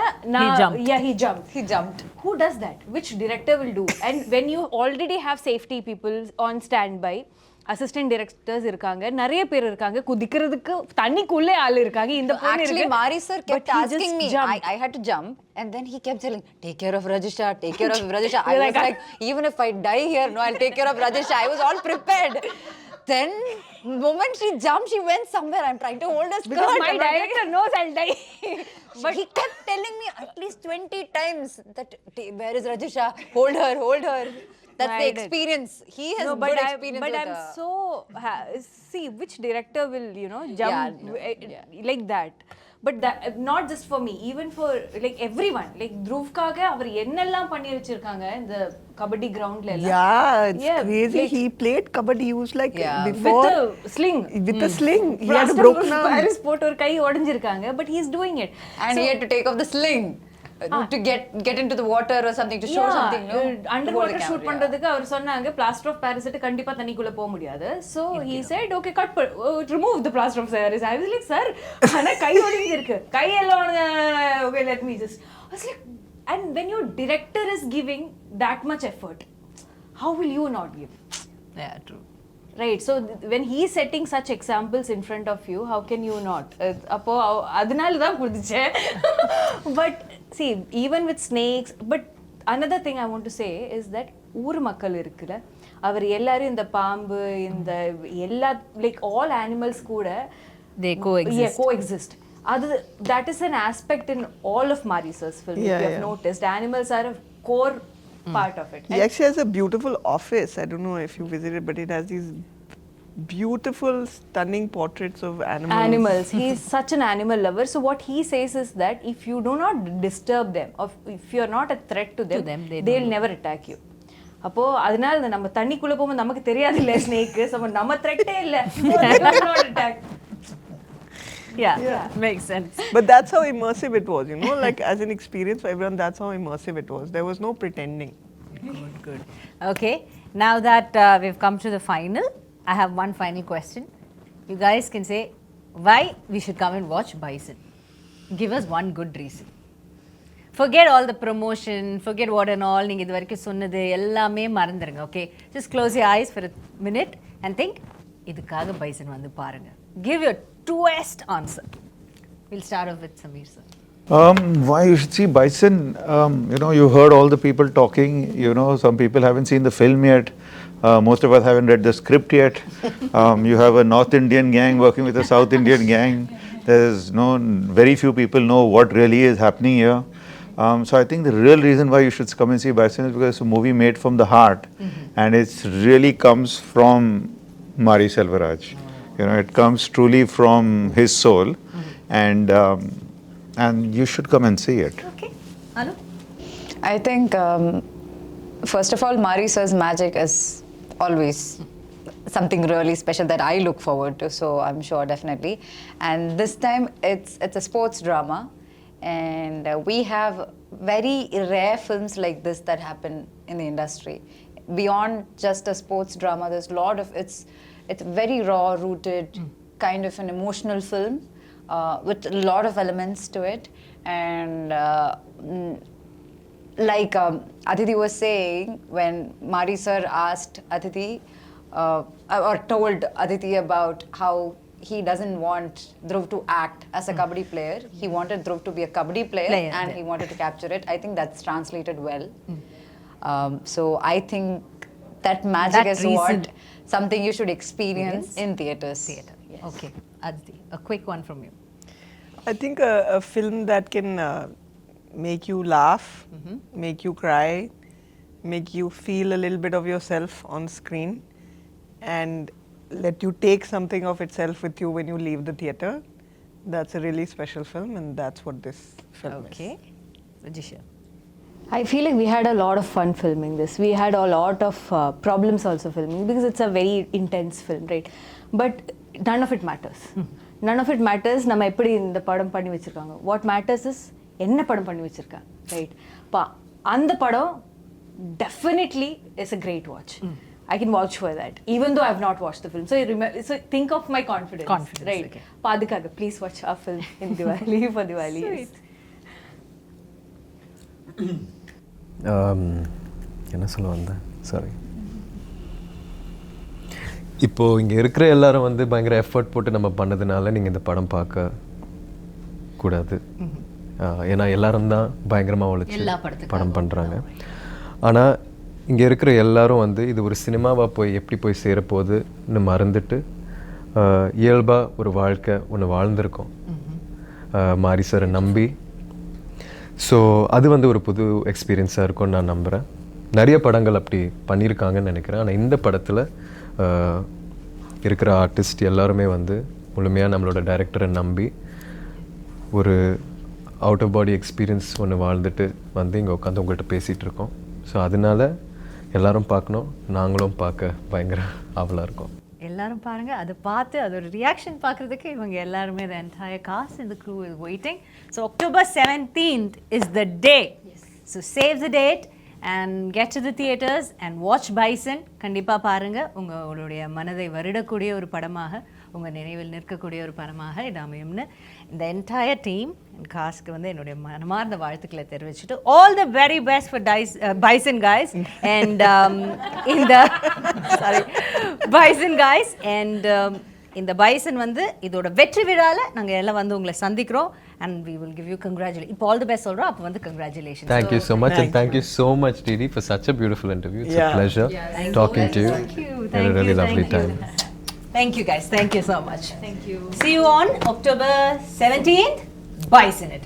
he jumped. Who does that? Which director will do? And when you already have safety people on standby, assistant directors இருக்காங்க, நிறைய பேர் இருக்காங்க, குதிக்கிறதுக்கு தண்ணிக்குள்ளே ஆள் இருக்காங்க. இந்த பொண்ணு Actually, இருக்கு. Mari sir But kept he asking just me. jumped. I had to jump, and then he kept telling, "Take care of Rajisha, take care of Rajisha." I was like, even if I die here, no, I'll take care of Rajisha. I was all prepared. Then, moment she jumped, she went somewhere. I'm trying to hold her skirt. Because my I'm like- director knows I'll die. But he kept telling me at least 20 times that, where is Rajisha? Hold her, hold her. That's the experience. He has good experience But with I'm so see which director will jump like that. But that not just for me, even for like everyone. Like Dhruvkaga அவர் என்னெல்லாம் பண்ணி வச்சிருக்காங்க இந்த கபடி கிரவுண்ட்ல எல்லாம். Yeah, it's crazy. like- He played kabaddi. He was like with before a sling. with a sling. He had a Plaster broken of arm. Paris போட்டு ஒரு கை உடைஞ்சிருக்காங்க. But he's doing it. And he had to take off the sling to get into the water or something to show something. No, under to hold the water shoot camera, பண்றதுக்கு அவர் சொன்னாங்க plaster of Paris கண்டிப்பா தண்ணிக்குள்ள போக முடியாது. So he said, okay, remove the plaster of Paris. I was like, sir, ஆனா கை ஒடிஞ்சு இருக்கு, கை எல்லாம் okay, let me just. I was like, and when your director is giving that much effort, how will you not give? Yeah, true. Right, so when he is setting such examples in front of you, how can you not? அப்போ அதனால தான் குதிச்சேன். But see, even with snakes, but another thing I want to say is that ஊர் மக்கள் இருக்குல்ல, அவர் எல்லாரும் இந்த பாம்பு இந்த எல்லா like all animals கூட They coexist. Yeah, coexist. That is an aspect in all of Mari's film. If you have noticed, animals are a core part of it. He actually has a beautiful office. I don't know if you visited, but it has these beautiful, stunning portraits of animals. He is such an animal lover. So what he says is that if you do not disturb them, or if you are not a threat to them, they will never attack you. அப்போ அதனால நம்ம தண்ணிக்குள்ள போகும்போது நமக்கு தெரியாது இல்ல snake, நம்ம த்ரெட்டே இல்ல, they will not attack. Yeah, makes sense. But that's how immersive it was, like as an experience for everyone, that's how immersive it was. There was no pretending. Good. Okay, now that we've come to the final, I have one final question. You guys can say why we should come and watch Bison. Give us one good reason. forget all the promotion, forget what and all நீங்க இது வரைக்கும் சொன்னது எல்லாமே மறந்துருங்க. Okay, just close your eyes for a minute and think இதுக்காக bison வந்து பாருங்க. Give your truest answer. We'll start off with Sameer sir. Why you should see Bison? You know, you heard all the people talking. You know, some people haven't seen the film yet. Most of us haven't read the script yet. You have a North Indian gang working with a South Indian gang. There's very few people know what really is happening here. So I think the real reason why you should come and see Bison is because it's a movie made from the heart, and it really comes from mariselvaraj. You know, it comes truly from his soul, and you should come and see it. Okay, Anu? I think, first of all, Maari sir's magic is always something really special that I look forward to, so I'm sure definitely. And this time it's a sports drama, and we have very rare films like this that happen in the industry. Beyond just a sports drama, there's a lot of it's very raw rooted, kind of an emotional film with a lot of elements to it. And like Aditi was saying, when Maari sir asked Aditi or told Aditi about how he doesn't want Dhruv to act as a kabaddi player, he wanted Dhruv to be a kabaddi player, and he wanted to capture it. I think that's translated well. So I think that magic is what something you should experience in theatres. Theatre. Yes. Okay, Aditi, a quick one from you. I think a film that can make you laugh, make you cry, make you feel a little bit of yourself on screen, and let you take something of itself with you when you leave the theatre. That's a really special film, and that's what this film is. Okay, Rajisha. I feel like we had a lot of fun filming this. We had a lot of problems also filming because it's a very intense film, right? But none of it matters. None of it matters. நம்ம எப்படி இந்த படம் பண்ணி வச்சிருக்காங்க. What matters is என்ன படம் பண்ணி வச்சிருக்கா, right? அந்த படம் definitely is a great watch. I can vouch for that, even though I have not watched the film. So think of my confidence, right? Okay. Padikaga, please watch our film in Diwali for Diwali. Sweet. என்ன சொல்ல வந்தேன், sorry. இப்போது இங்கே இருக்கிற எல்லாரும் வந்து பயங்கர effort போட்டு நம்ம பண்ணதுனால நீங்கள் இந்த படம் பார்க்க கூடாது. ஏன்னா எல்லாரும் தான் பயங்கரமாக உழைச்சி படம் பண்ணுறாங்க. ஆனால் இங்கே இருக்கிற எல்லாரும் வந்து இது ஒரு சினிமாவாக போய் எப்படி போய் சேரப்போகுதுன்னு மறந்துட்டு இயல்பாக ஒரு வாழ்க்கை ஒன்று வாழ்ந்திருக்கோம் மாரி சாரை நம்பி. ஸோ அது வந்து ஒரு புது எக்ஸ்பீரியன்ஸாக இருக்கும்னு நான் நம்புகிறேன். நிறைய படங்கள் அப்படி பண்ணியிருக்காங்கன்னு நினைக்கிறேன். ஆனால் இந்த படத்தில் இருக்கிற ஆர்டிஸ்ட் எல்லாருமே வந்து முழுமையாக நம்மளோட டைரக்டரை நம்பி ஒரு அவுட் ஆஃப் பாடி எக்ஸ்பீரியன்ஸ் ஒன்று வாழ்ந்துட்டு வந்து இங்கே உட்காந்து உங்கள்கிட்ட பேசிகிட்டு இருக்கோம். ஸோ அதனால எல்லாரும் பார்க்கணும், நாங்களும் பார்க்க பயங்கர ஆவலாக இருக்கோம். எல்லாரும் பாருங்க, அதை பார்த்து அதோட ரியாக்ஷன் பார்க்குறதுக்கு இவங்க எல்லாருமே the entire cast and the crew is waiting. So October 17th is the day. So save the date and get to the theatres and watch Bison. கண்டிப்பாக பாருங்க, உங்களுடைய மனதை வருடக்கூடிய ஒரு படமாக, உங்கள் நினைவில் நிற்கக்கூடிய ஒரு படமாக இது அமையும்னு இந்த என்டையர் டீம் அண்ட் காஸ்ட்க்கு வந்து என்னுடைய மனமார்ந்த வாழ்த்துக்களை தெரிவிச்சுட்டு all the very best for Bison guys and இந்த Bison guys and இந்த Bison வந்து இதோட வெற்றி விழால நாங்கள் எல்லாம் வந்து உங்களை சந்திக்கிறோம் and we will give you congratulations. இப்போ all the best சொல்கிறோம், அப்போ வந்து congratulations. Thank you so much and thank you so much Didi for such a beautiful interview. It's a pleasure talking to you. Thank you. Had a really lovely time. Thank you guys. Thank you so much. Thank you. See you on October 17th. Bison it.